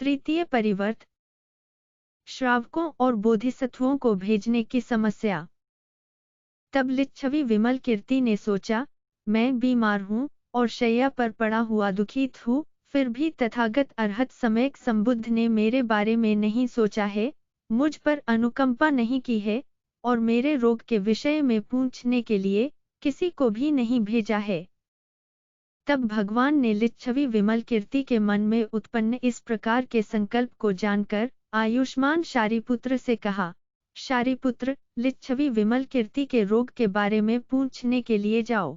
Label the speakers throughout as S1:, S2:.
S1: तृतीय परिवर्त, श्रावकों और बोधिसत्वों को भेजने की समस्या। तब लिच्छवी विमल कीर्ति ने सोचा, मैं बीमार हूँ और शैया पर पड़ा हुआ दुखित हूँ, फिर भी तथागत अरहत सम्यक संबुद्ध ने मेरे बारे में नहीं सोचा है, मुझ पर अनुकंपा नहीं की है और मेरे रोग के विषय में पूछने के लिए किसी को भी नहीं भेजा है। तब भगवान ने लिच्छवी विमल कीर्ति के मन में उत्पन्न इस प्रकार के संकल्प को जानकर आयुष्मान शारिपुत्र से कहा, शारिपुत्र, लिच्छवी विमल कीर्ति के रोग के बारे में पूछने के लिए जाओ।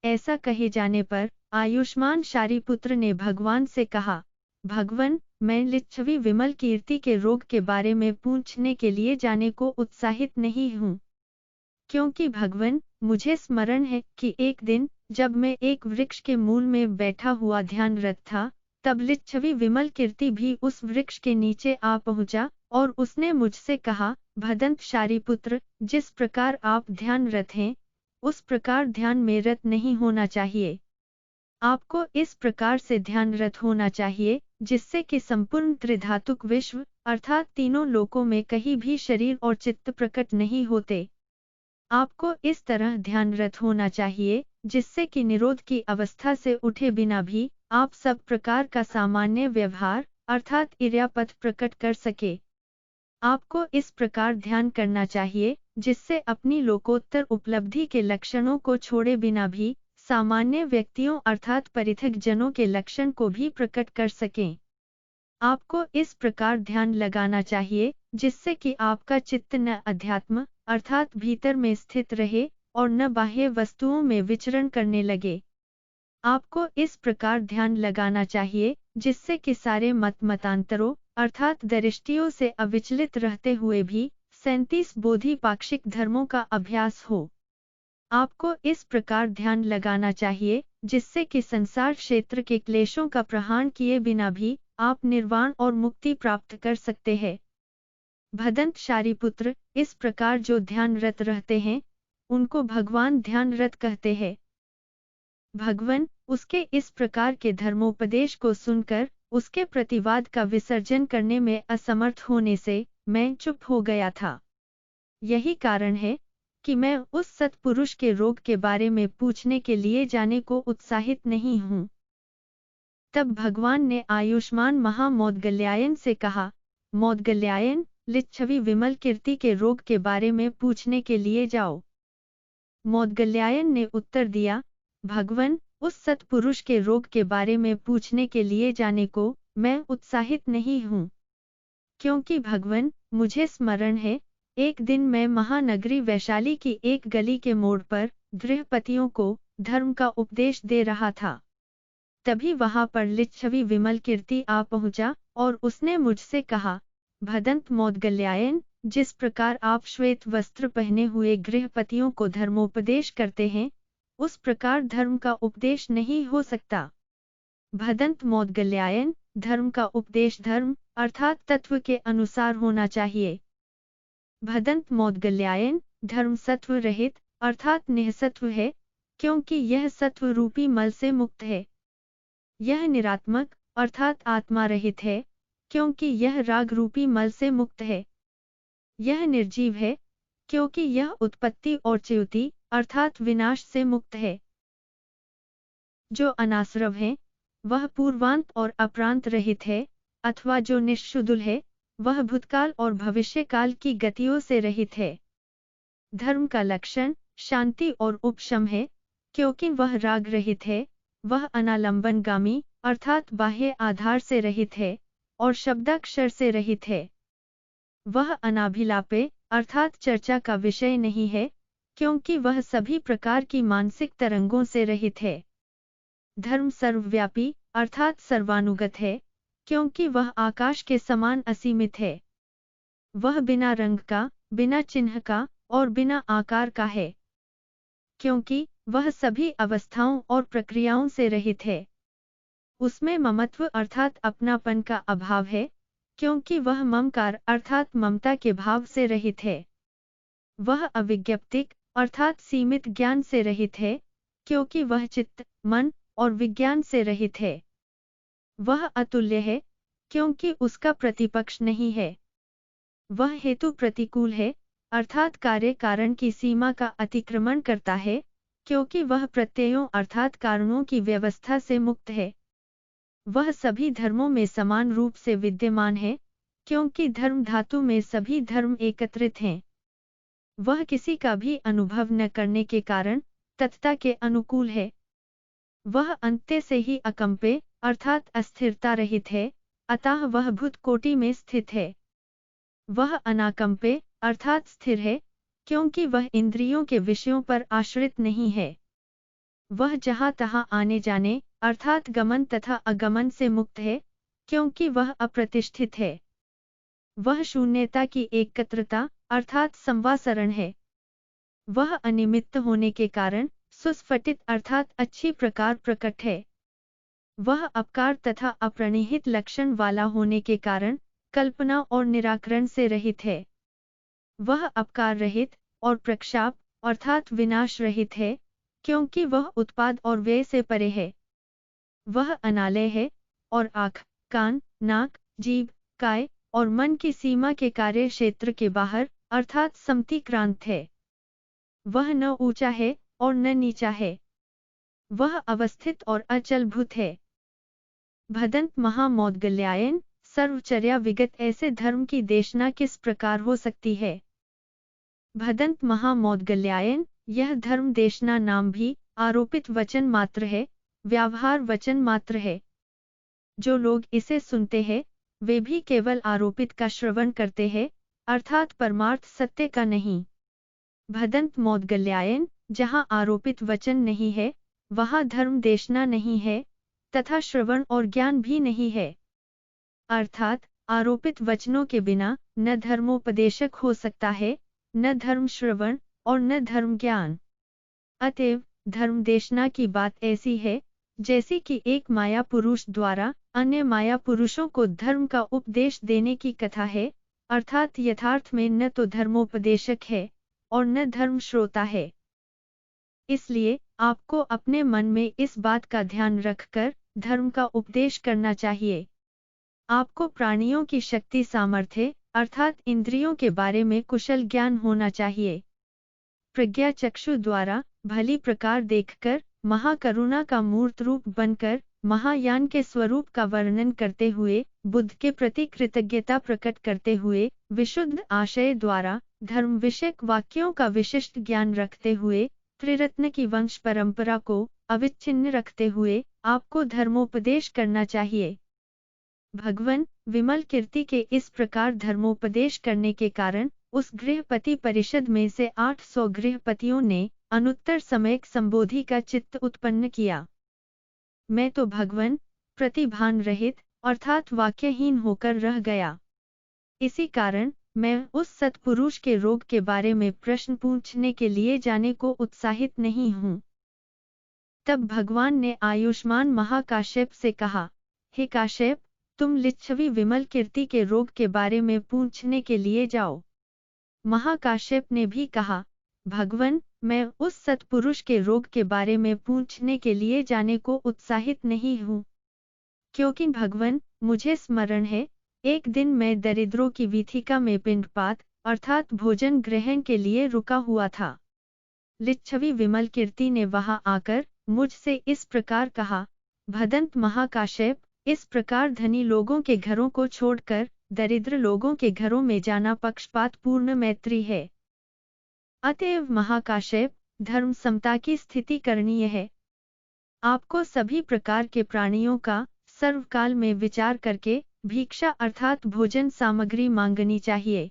S1: ऐसा कहे जाने पर आयुष्मान शारिपुत्र ने भगवान से कहा, भगवन, मैं लिच्छवी विमल कीर्ति के रोग के बारे में पूछने के लिए जाने को उत्साहित नहीं हूँ, क्योंकि भगवन, मुझे स्मरण है कि एक दिन जब मैं एक वृक्ष के मूल में बैठा हुआ ध्यानरत था, तब लिच्छवी विमल कीर्ति भी उस वृक्ष के नीचे आ पहुंचा और उसने मुझसे कहा, भदंत शारिपुत्र, जिस प्रकार आप ध्यानरत हैं, उस प्रकार ध्यान में रत नहीं होना चाहिए। आपको इस प्रकार से ध्यानरत होना चाहिए जिससे कि संपूर्ण त्रिधातुक विश्व अर्थात तीनों लोकों में कहीं भी शरीर और चित्त प्रकट नहीं होते। आपको इस तरह ध्यानरत होना चाहिए जिससे कि निरोध की अवस्था से उठे बिना भी आप सब प्रकार का सामान्य व्यवहार अर्थात इर्यापथ प्रकट कर सके। आपको इस प्रकार ध्यान करना चाहिए जिससे अपनी लोकोत्तर उपलब्धि के लक्षणों को छोड़े बिना भी सामान्य व्यक्तियों अर्थात परिथिक जनों के लक्षण को भी प्रकट कर सकें। आपको इस प्रकार ध्यान लगाना चाहिए जिससे कि आपका चित्त न अध्यात्म अर्थात भीतर में स्थित रहे और न बाह्य वस्तुओं में विचरण करने लगे। आपको इस प्रकार ध्यान लगाना चाहिए जिससे कि सारे मतांतरों अर्थात दृष्टियों से अविचलित रहते हुए भी 37 बोधि पाक्षिक धर्मों का अभ्यास हो। आपको इस प्रकार ध्यान लगाना चाहिए जिससे कि संसार क्षेत्र के क्लेशों का प्रहार किए बिना भी आप निर्वाण और मुक्ति प्राप्त कर सकते हैं। भदंत शारिपुत्र, इस प्रकार जो ध्यानरत रहते हैं उनको भगवान ध्यानरत कहते हैं। भगवन, उसके इस प्रकार के धर्मोपदेश को सुनकर उसके प्रतिवाद का विसर्जन करने में असमर्थ होने से मैं चुप हो गया था। यही कारण है कि मैं उस सत्पुरुष के रोग के बारे में पूछने के लिए जाने को उत्साहित नहीं हूँ। तब भगवान ने आयुष्मान महामौदगल्यायन से कहा, मौदगल्यायन, लिच्छवी विमल कीर्ति के रोग के बारे में पूछने के लिए जाओ। मौदगल्यायन ने उत्तर दिया, भगवन, उस सत्पुरुष के रोग के बारे में पूछने के लिए जाने को मैं उत्साहित नहीं हूँ, क्योंकि भगवन, मुझे स्मरण है एक दिन मैं महानगरी वैशाली की एक गली के मोड़ पर गृहपतियों को धर्म का उपदेश दे रहा था। तभी वहां पर लिच्छवी विमल कीर्ति आ पहुंचा और उसने मुझसे कहा, भदंत मौदगल्यायन, जिस प्रकार आप श्वेत वस्त्र पहने हुए गृहपतियों को धर्मोपदेश करते हैं, उस प्रकार धर्म का उपदेश नहीं हो सकता। भदंत मौदगल्यायन, धर्म का उपदेश धर्म अर्थात तत्व के अनुसार होना चाहिए। भदंत मौदगल्यायन, धर्म सत्व रहित अर्थात निःसत्व है, क्योंकि यह सत्व रूपी मल से मुक्त है। यह निरात्मक अर्थात आत्मा रहित है, क्योंकि यह राग रूपी मल से मुक्त है। यह निर्जीव है, क्योंकि यह उत्पत्ति और च्युति अर्थात विनाश से मुक्त है। जो अनाश्रव है वह पूर्वांत और अपरांत रहित है, अथवा जो निःशुदुल है वह भूतकाल और भविष्यकाल की गतियों से रहित है। धर्म का लक्षण शांति और उपशम है, क्योंकि वह राग रहित है, वह अनालंबनगामी अर्थात बाह्य आधार से रहित है और शब्दाक्षर से रहित है। वह अनाभिलापे अर्थात चर्चा का विषय नहीं है, क्योंकि वह सभी प्रकार की मानसिक तरंगों से रहित है। धर्म सर्वव्यापी अर्थात सर्वानुगत है, क्योंकि वह आकाश के समान असीमित है। वह बिना रंग का, बिना चिन्ह का और बिना आकार का है, क्योंकि वह सभी अवस्थाओं और प्रक्रियाओं से रहित है। उसमें ममत्व अर्थात अपनापन का अभाव है, क्योंकि वह ममकार अर्थात ममता के भाव से रहित है। वह अविज्ञप्तिक अर्थात सीमित ज्ञान से रहित है, क्योंकि वह चित्त, मन और विज्ञान से रहित है। वह अतुल्य है, क्योंकि उसका प्रतिपक्ष नहीं है। वह हेतु प्रतिकूल है, अर्थात कार्य कारण की सीमा का अतिक्रमण करता है, क्योंकि वह प्रत्ययों अर्थात कारणों की व्यवस्था से मुक्त है। वह सभी धर्मों में समान रूप से विद्यमान है, क्योंकि धर्म धातु में सभी धर्म एकत्रित हैं। वह किसी का भी अनुभव न करने के कारण तत्ता के अनुकूल है। वह अंत्य से ही अकंपे अर्थात अस्थिरता रहित है, अतः वह भूत कोटि में स्थित है। वह अनाकंपे अर्थात स्थिर है, क्योंकि वह इंद्रियों के विषयों पर आश्रित नहीं है। वह जहाँ तहाँ आने जाने अर्थात गमन तथा अगमन से मुक्त है, क्योंकि वह अप्रतिष्ठित है। वह शून्यता की एकत्रता अर्थात संवासरण है। वह अनिमित्त होने के कारण सुस्फटित अर्थात अच्छी प्रकार प्रकट है। वह अपकार तथा अप्रणिहित लक्षण वाला होने के कारण कल्पना और निराकरण से रहित है। वह अपकार रहित और प्रक्षाप अर्थात विनाश रहित है, क्योंकि वह उत्पाद और व्यय से परे है। वह अनालय है और आँख, कान, नाक, जीभ, काय और मन की सीमा के कार्य क्षेत्र के बाहर अर्थात समतिक्रांत है। वह न ऊंचा है और न नीचा है। वह अवस्थित और अचलभूत है। भदंत महामौद्गल्यायन सर्वचर्या विगत ऐसे धर्म की देशना किस प्रकार हो सकती है? भदंत महामौद्गल्यायन यह धर्म देशना नाम भी आरोपित वचन मात्र है, व्यावहार वचन मात्र है। जो लोग इसे सुनते हैं, वे भी केवल आरोपित का श्रवण करते हैं, अर्थात परमार्थ सत्य का नहीं। भदंत मौद्गल्यायन जहाँ आरोपित वचन नहीं है, वहाँ धर्म देशना नहीं है, तथा श्रवण और ज्ञान भी नहीं है। अर्थात आरोपित वचनों के बिना न धर्मोपदेशक हो सकता है, न धर्म श्रवण और न धर्म ज्ञान। अतएव धर्म देशना की बात ऐसी है, जैसी कि एक माया पुरुष द्वारा अन्य माया पुरुषों को धर्म का उपदेश देने की कथा है, अर्थात यथार्थ में न तो धर्मोपदेशक है और न धर्म श्रोता है। इसलिए आपको अपने मन में इस बात का ध्यान रखकर धर्म का उपदेश करना चाहिए। आपको प्राणियों की शक्ति सामर्थ्य अर्थात इंद्रियों के बारे में कुशल ज्ञान होना चाहिए। प्रज्ञा चक्षु द्वारा भली प्रकार देखकर महाकरुणा का मूर्त रूप बनकर महायान के स्वरूप का वर्णन करते हुए बुद्ध के प्रति कृतज्ञता प्रकट करते हुए विशुद्ध आशय द्वारा धर्म विषयक वाक्यों का विशिष्ट ज्ञान रखते हुए त्रिरत्न की वंश परंपरा को अविच्छिन्न रखते हुए आपको धर्मोपदेश करना चाहिए। भगवान विमल कीर्ति के इस प्रकार धर्मोपदेश करने के कारण उस गृहपति परिषद में से 800 गृहपतियों ने अनुत्तर समयक संबोधि का चित्त उत्पन्न किया। मैं तो भगवान प्रतिभान रहित अर्थात वाक्यहीन होकर रह गया। इसी कारण मैं उस सत्पुरुष के रोग के बारे में प्रश्न पूछने के लिए जाने को उत्साहित नहीं हूँ। तब भगवान ने आयुष्मान महाकाश्यप से कहा, हे काश्यप, तुम लिच्छवी विमल कीर्ति के रोग के बारे में पूछने के लिए जाओ। महाकाश्यप ने भी कहा, भगवान, मैं उस सत्पुरुष के रोग के बारे में पूछने के लिए जाने को उत्साहित नहीं हूँ, क्योंकि भगवान, मुझे स्मरण है, एक दिन मैं दरिद्रों की वीथिका में पिंडपात अर्थात भोजन ग्रहण के लिए रुका हुआ था। लिच्छवी विमल कीर्ति ने वहां आकर मुझसे इस प्रकार कहा, भदंत महाकाश्यप, इस प्रकार धनी लोगों के घरों को छोड़कर दरिद्र लोगों के घरों में जाना पक्षपात पूर्ण मैत्री है। अतएव महाकाश्यप, धर्म समता की स्थिति करणीय है। आपको सभी प्रकार के प्राणियों का सर्वकाल में विचार करके भिक्षा अर्थात भोजन सामग्री मांगनी चाहिए।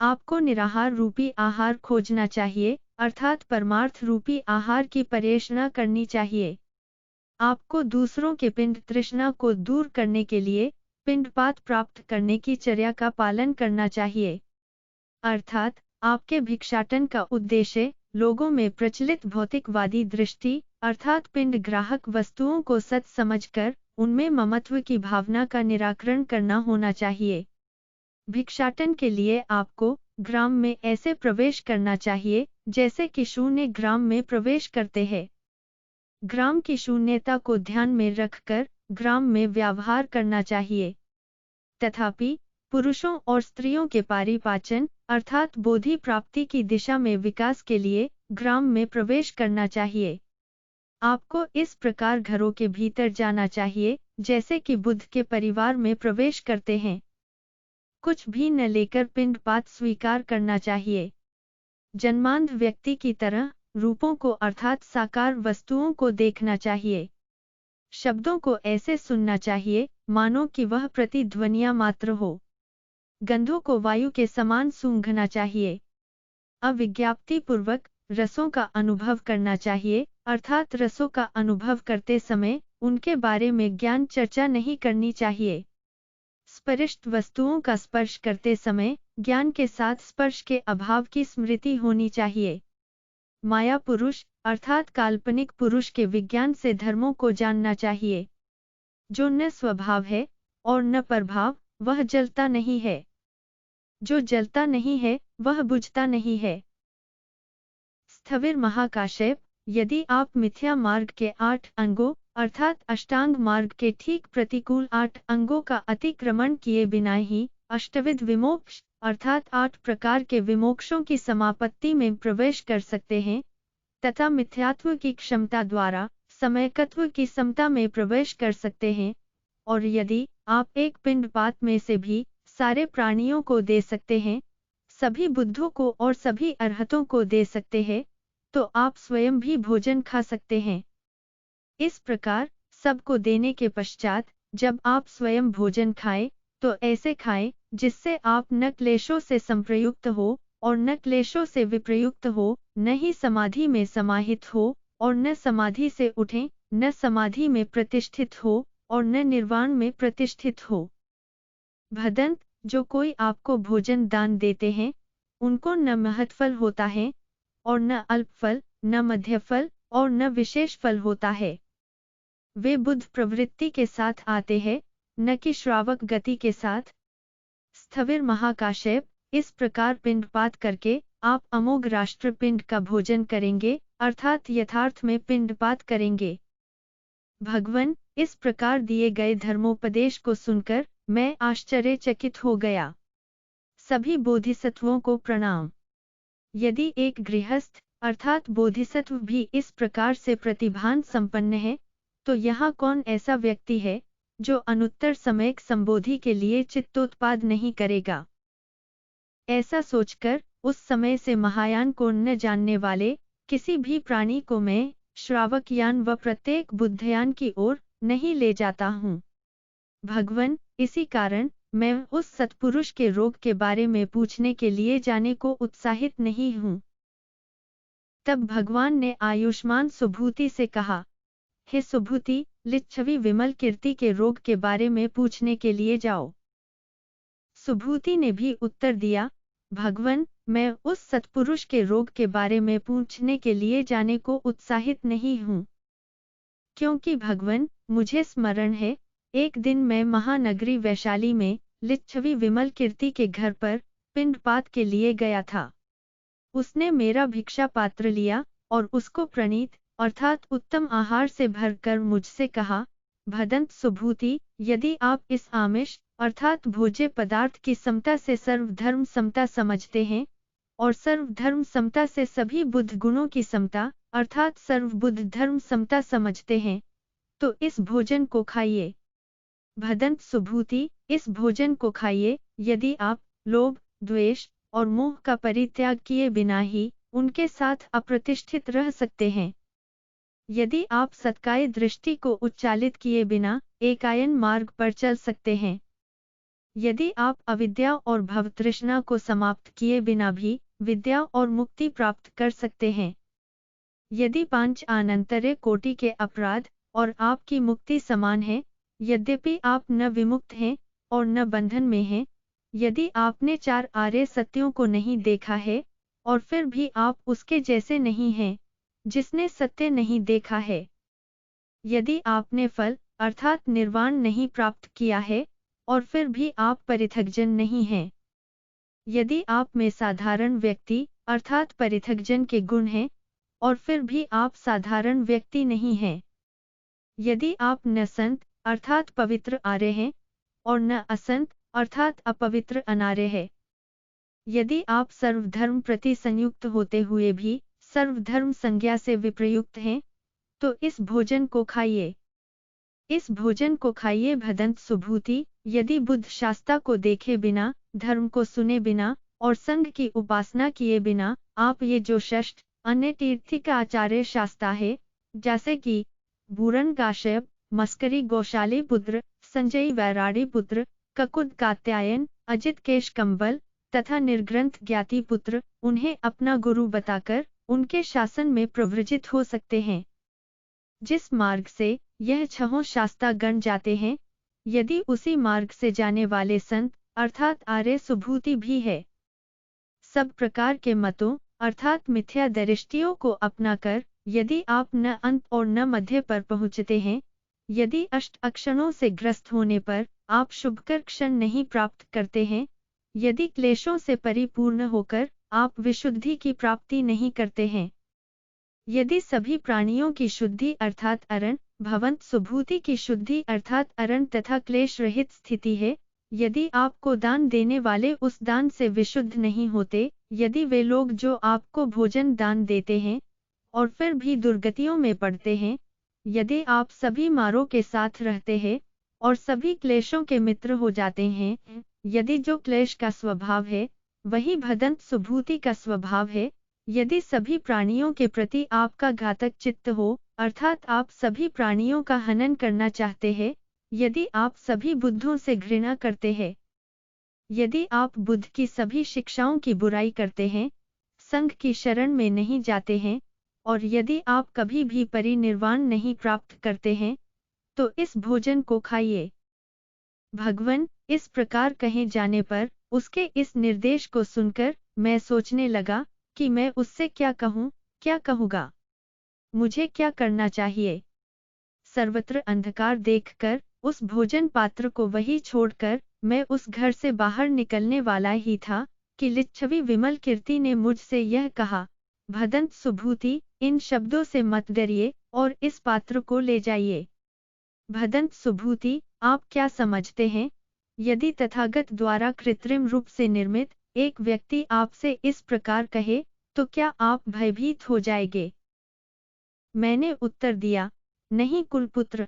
S1: आपको निराहार रूपी आहार खोजना चाहिए, अर्थात परमार्थ रूपी आहार की पर्यवेक्षण करनी चाहिए। आपको दूसरों के पिंड तृष्णा को दूर करने के लिए पिंडपात प्राप्त करने की चर्या का पालन करना चाहिए। अर्थात आपके भिक्षाटन का उद्देश्य लोगों में प्रचलित भौतिकवादी दृष्टि अर्थात पिंड ग्राहक वस्तुओं को सत समझकर उनमें ममत्व की भावना का निराकरण करना होना चाहिए। भिक्षाटन के लिए आपको ग्राम में ऐसे प्रवेश करना चाहिए जैसे कि शून्य ग्राम में प्रवेश करते हैं। ग्राम की शून्यता को ध्यान में रखकर ग्राम में व्यवहार करना चाहिए। तथापि पुरुषों और स्त्रियों के पारिपाचन अर्थात बोधि प्राप्ति की दिशा में विकास के लिए ग्राम में प्रवेश करना चाहिए। आपको इस प्रकार घरों के भीतर जाना चाहिए जैसे कि बुद्ध के परिवार में प्रवेश करते हैं। कुछ भी न लेकर पिंडपात स्वीकार करना चाहिए। जन्मांध व्यक्ति की तरह रूपों को अर्थात साकार वस्तुओं को देखना चाहिए। शब्दों को ऐसे सुनना चाहिए मानो कि वह प्रतिध्वनियां मात्र हो। गंधों को वायु के समान सूंघना चाहिए। अविज्ञाप्तिपूर्वक रसों का अनुभव करना चाहिए अर्थात रसों का अनुभव करते समय उनके बारे में ज्ञान चर्चा नहीं करनी चाहिए। स्परिष्ट वस्तुओं का स्पर्श करते समय ज्ञान के साथ स्पर्श के अभाव की स्मृति होनी चाहिए। माया पुरुष अर्थात काल्पनिक पुरुष के विज्ञान से धर्मों को जानना चाहिए। जो न स्वभाव है और न प्रभाव, वह जलता नहीं है। जो जलता नहीं है वह बुझता नहीं है। स्थविर महाकाशेप, यदि आप मिथ्या मार्ग के 8 अंगों अर्थात अष्टांग मार्ग के ठीक प्रतिकूल 8 अंगों का अतिक्रमण किए बिना ही अष्टविध विमोक्ष अर्थात 8 प्रकार के विमोक्षों की समापत्ति में प्रवेश कर सकते हैं तथा मिथ्यात्व की क्षमता द्वारा समयकत्व की समता में प्रवेश कर सकते हैं, और यदि आप एक पिंडपात में से भी सारे प्राणियों को दे सकते हैं, सभी बुद्धों को और सभी अरहतों को दे सकते हैं, तो आप स्वयं भी भोजन खा सकते हैं। इस प्रकार सबको देने के पश्चात जब आप स्वयं भोजन खाएं, तो ऐसे खाएं जिससे आप न क्लेशों से संप्रयुक्त हो और न क्लेशों से विप्रयुक्त हो, न ही समाधि में समाहित हो और न समाधि से उठें, न समाधि में प्रतिष्ठित हो और न निर्वाण में प्रतिष्ठित हो। भदंत, जो कोई आपको भोजन दान देते हैं, उनको न महत्फल होता है और न अल्पफल, न मध्यफल और न विशेष फल होता है। वे बुद्ध प्रवृत्ति के साथ आते हैं, न कि श्रावक गति के साथ। स्थविर महाकाशेप, इस प्रकार पिंडपात करके आप अमोघ राष्ट्र पिंड का भोजन करेंगे अर्थात यथार्थ में पिंडपात करेंगे। भगवन, इस प्रकार दिए गए धर्मोपदेश को सुनकर मैं आश्चर्यचकित हो गया। सभी बोधिसत्वों को प्रणाम। यदि एक गृहस्थ अर्थात बोधिसत्व भी इस प्रकार से प्रतिभान संपन्न है, तो यहाँ कौन ऐसा व्यक्ति है जो अनुत्तर समयक संबोधि के लिए चित्तोत्पाद नहीं करेगा। ऐसा सोचकर उस समय से महायान को न जानने वाले किसी भी प्राणी को मैं श्रावक यान व प्रत्येक बुद्धयान की ओर नहीं ले जाता हूँ। भगवन, इसी कारण मैं उस सत्पुरुष के रोग के बारे में पूछने के लिए जाने को उत्साहित नहीं हूँ। तब भगवान ने आयुष्मान सुभूति से कहा, हे सुभूति, लिच्छवी विमल कीर्ति के रोग के बारे में पूछने के लिए जाओ। सुभूति ने भी उत्तर दिया, भगवन, मैं उस सत्पुरुष के रोग के बारे में पूछने के लिए जाने को उत्साहित नहीं हूँ। क्योंकि भगवन, मुझे स्मरण है, एक दिन मैं महानगरी वैशाली में लिच्छवी विमल कीर्ति के घर पर पिंडपात के लिए गया था। उसने मेरा भिक्षा पात्र लिया और उसको प्रणीत अर्थात उत्तम आहार से भरकर मुझसे कहा, भदंत सुभूति, यदि आप इस आमिष अर्थात भोज्य पदार्थ की समता से सर्वधर्म समता समझते हैं और सर्वधर्म समता से सभी बुद्ध गुणों की समता अर्थात सर्वबुद्ध धर्म समता समझते हैं, तो इस भोजन को खाइए। भदंत सुभूति, इस भोजन को खाइए यदि आप लोभ, द्वेष और मोह का परित्याग किए बिना ही उनके साथ अप्रतिष्ठित रह सकते हैं। यदि आप सत्काय दृष्टि को उच्चालित किए बिना एकायन मार्ग पर चल सकते हैं। यदि आप अविद्या और भवतृष्णा को समाप्त किए बिना भी विद्या और मुक्ति प्राप्त कर सकते हैं। यदि 5 आनंतर्य कोटि के अपराध और आपकी मुक्ति समान है, यद्यपि आप न विमुक्त हैं और न बंधन में हैं, यदि आपने 4 आर्य सत्यों को नहीं देखा है और फिर भी आप उसके जैसे नहीं हैं जिसने सत्य नहीं देखा है। यदि आपने फल अर्थात निर्वाण नहीं प्राप्त किया है और फिर भी आप परिथगजन नहीं हैं। यदि आप में साधारण व्यक्ति अर्थात परिथगजन के गुण हैं और फिर भी आप साधारण व्यक्ति नहीं हैं। यदि आप न संत अर्थात पवित्र आर्य हैं और न असंत अर्थात अपवित्र अनार्य है। यदि आप सर्वधर्म प्रति संयुक्त होते हुए भी सर्वधर्म संज्ञा से विप्रयुक्त हैं, तो इस भोजन को खाइए। इस भोजन को खाइए भदंत सुभूति। यदि बुद्ध शास्त्र को देखे बिना, धर्म को सुने बिना और संघ की उपासना किए बिना आप ये जो षष्ठ अन्य तीर्थिक आचार्य शास्त्र है, जैसे कि बूरन काश्यप, मस्करी गोशाली पुत्र, संजय वैराड़ी पुत्र, ककुद कात्यायन, अजित केश कंबल तथा निर्ग्रंथ ज्ञाति पुत्र, उन्हें अपना गुरु बताकर उनके शासन में प्रव्रजित हो सकते हैं। जिस मार्ग से यह छहों शास्त्र गण जाते हैं, यदि उसी मार्ग से जाने वाले संत अर्थात आर्य सुभूति भी है, सब प्रकार के मतों अर्थात मिथ्या दृष्टियों को अपनाकर यदि आप न अंत और न मध्य पर पहुँचते हैं, यदि अष्ट अक्षरों से ग्रस्त होने पर आप शुभकर क्षण नहीं प्राप्त करते हैं, यदि क्लेशों से परिपूर्ण होकर आप विशुद्धि की प्राप्ति नहीं करते हैं, यदि सभी प्राणियों की शुद्धि अर्थात अरण भवंत सुभूति की शुद्धि अर्थात अरण तथा क्लेश रहित स्थिति है, यदि आपको दान देने वाले उस दान से विशुद्ध नहीं होते, यदि वे लोग जो आपको भोजन दान देते हैं और फिर भी दुर्गतियों में पड़ते हैं, यदि आप सभी मारों के साथ रहते हैं और सभी क्लेशों के मित्र हो जाते हैं, यदि जो क्लेश का स्वभाव है वही भदंत सुभूति का स्वभाव है, यदि सभी प्राणियों के प्रति आपका घातक चित्त हो अर्थात आप सभी प्राणियों का हनन करना चाहते हैं, यदि आप सभी बुद्धों से घृणा करते हैं, यदि आप बुद्ध की सभी शिक्षाओं की बुराई करते हैं, संघ की शरण में नहीं जाते हैं और यदि आप कभी भी परिनिर्वाण नहीं प्राप्त करते हैं, तो इस भोजन को खाइए। भगवान इस प्रकार कहे जाने पर उसके इस निर्देश को सुनकर मैं सोचने लगा कि मैं उससे क्या कहूँ, क्या कहूँगा, मुझे क्या करना चाहिए। सर्वत्र अंधकार देखकर उस भोजन पात्र को वही छोड़कर मैं उस घर से बाहर निकलने वाला ही था कि लिच्छवी विमल कीर्ति ने मुझसे यह कहा, भदंत सुभूति, इन शब्दों से मत डरिए और इस पात्र को ले जाइए। भदंत सुभूति, आप क्या समझते हैं, यदि तथागत द्वारा कृत्रिम रूप से निर्मित एक व्यक्ति आपसे इस प्रकार कहे, तो क्या आप भयभीत हो जाएंगे? मैंने उत्तर दिया, नहीं कुलपुत्र।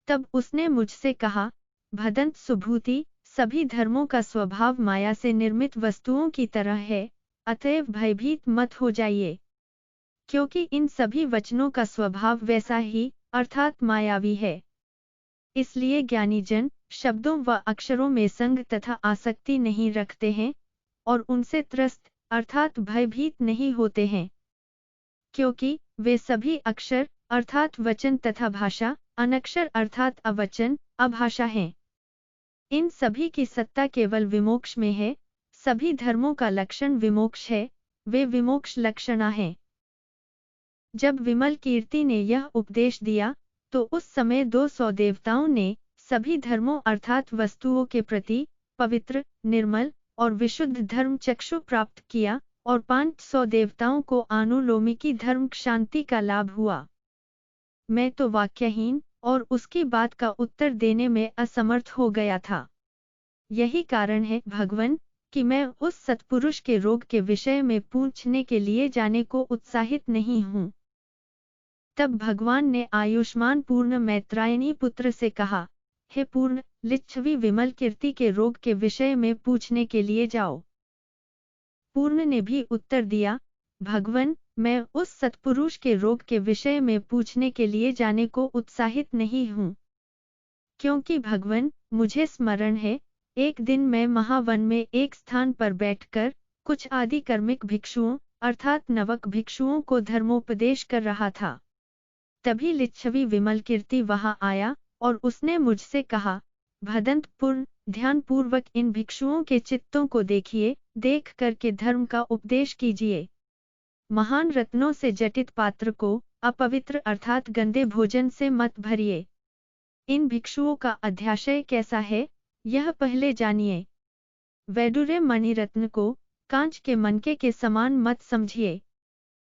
S1: तब उसने मुझसे कहा, भदंत सुभूति, सभी धर्मों का स्वभाव माया से निर्मित वस्तुओं की तरह है, अतएव भयभीत मत हो जाइए, क्योंकि इन सभी वचनों का स्वभाव वैसा ही अर्थात मायावी है। इसलिए ज्ञानीजन शब्दों व अक्षरों में संग तथा आसक्ति नहीं रखते हैं और उनसे त्रस्त अर्थात भयभीत नहीं होते हैं, क्योंकि वे सभी अक्षर अर्थात वचन तथा भाषा अनक्षर अर्थात अवचन अभाषा हैं। इन सभी की सत्ता केवल विमोक्ष में है, सभी धर्मों का लक्षण विमोक्ष है, वे विमोक्ष लक्षणा हैं। जब विमल कीर्ति ने यह उपदेश दिया, तो उस समय 200 देवताओं ने सभी धर्मों अर्थात वस्तुओं के प्रति पवित्र, निर्मल और विशुद्ध धर्म चक्षु प्राप्त किया और 500 देवताओं को अनुलोमिकी धर्म शांति का लाभ हुआ। मैं तो वाक्यहीन और उसकी बात का उत्तर देने में असमर्थ हो गया था। यही कारण है भगवान कि मैं उस सत्पुरुष के रोग के विषय में पूछने के लिए जाने को उत्साहित नहीं हूँ। तब भगवान ने आयुष्मान पूर्ण मैत्रायणी पुत्र से कहा, हे पूर्ण, लिच्छवी विमल कीर्ति के रोग के विषय में पूछने के लिए जाओ। पूर्ण ने भी उत्तर दिया, भगवान, मैं उस सत्पुरुष के रोग के विषय में पूछने के लिए जाने को उत्साहित नहीं हूँ, क्योंकि भगवान, मुझे स्मरण है, एक दिन मैं महावन में एक स्थान पर बैठकर कुछ आदि कर्मिक भिक्षुओं अर्थात नवक भिक्षुओं को धर्मोपदेश कर रहा था। तभी लिच्छवी विमल कीर्ति वहां आया और उसने मुझसे कहा, भदंत पूर्ण, ध्यानपूर्वक इन भिक्षुओं के चित्तों को देखिए, देख करके धर्म का उपदेश कीजिए। महान रत्नों से जटित पात्र को अपवित्र अर्थात गंदे भोजन से मत भरिए। इन भिक्षुओं का अध्याशय कैसा है, यह पहले जानिए। वैडूर्य मणिरत्न को कांच के मनके के समान मत समझिए।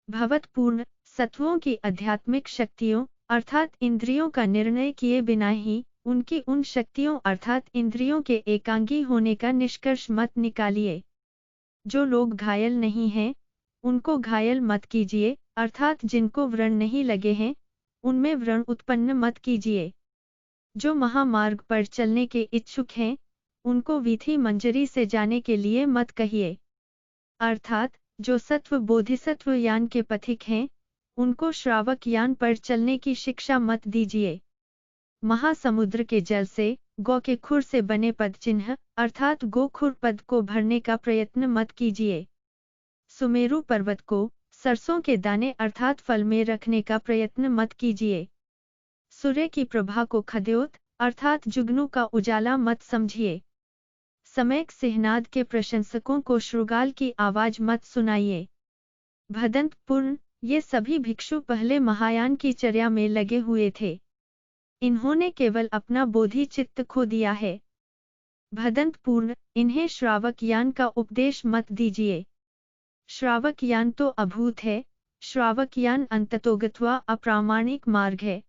S1: भवतपूर्ण सत्वों की आध्यात्मिक शक्तियों अर्थात इंद्रियों का निर्णय किए बिना ही उनकी उन शक्तियों अर्थात इंद्रियों के एकांगी होने का निष्कर्ष मत निकालिए। जो लोग घायल नहीं हैं, उनको घायल मत कीजिए, अर्थात जिनको व्रण नहीं लगे हैं, उनमें व्रण उत्पन्न मत कीजिए। जो महामार्ग पर चलने के इच्छुक हैं, उनको वीथी मंजरी से जाने के लिए मत कहिए। अर्थात जो सत्व बोधिसत्व यान के पथिक हैं, उनको श्रावक यान पर चलने की शिक्षा मत दीजिए। महासमुद्र के जल से, गौ के खुर से बने पद चिन्ह अर्थात गोखुर पद को भरने का प्रयत्न मत कीजिए। सुमेरु पर्वत को सरसों के दाने अर्थात फल में रखने का प्रयत्न मत कीजिए। सूर्य की प्रभा को खद्योत अर्थात जुगनू का उजाला मत समझिए। समयक सिहनाद के प्रशंसकों को श्रुगाल की आवाज मत सुनाइए। भदंत पूर्ण, ये सभी भिक्षु पहले महायान की चर्या में लगे हुए थे। इन्होंने केवल अपना बोधि चित्त खो दिया है। भदंत पूर्ण, इन्हें श्रावक यान का उपदेश मत दीजिए। श्रावक यान तो अभूत है, श्रावक यान अंततोगत्वा अप्रामाणिक मार्ग है।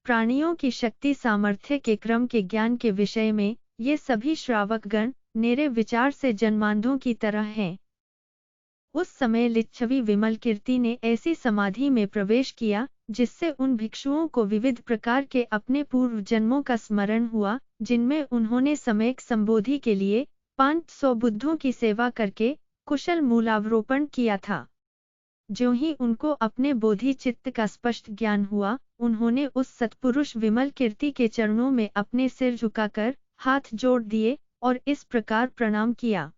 S1: प्राणियों की शक्ति सामर्थ्य के क्रम के ज्ञान के विषय में ये सभी श्रावकगण नेरे विचार से जन्मांधों की तरह हैं। उस समय लिच्छवी विमल कीर्ति ने ऐसी समाधि में प्रवेश किया जिससे उन भिक्षुओं को विविध प्रकार के अपने पूर्व जन्मों का स्मरण हुआ, जिनमें उन्होंने सम्यक संबोधि के लिए 500 बुद्धों की सेवा करके कुशल मूलावरोपण किया था। ज्यों ही उनको अपने बोधि चित्त का स्पष्ट ज्ञान हुआ, उन्होंने उस सत्पुरुष विमल कीर्ति के चरणों में अपने सिर झुकाकर हाथ जोड़ दिए और इस प्रकार प्रणाम किया।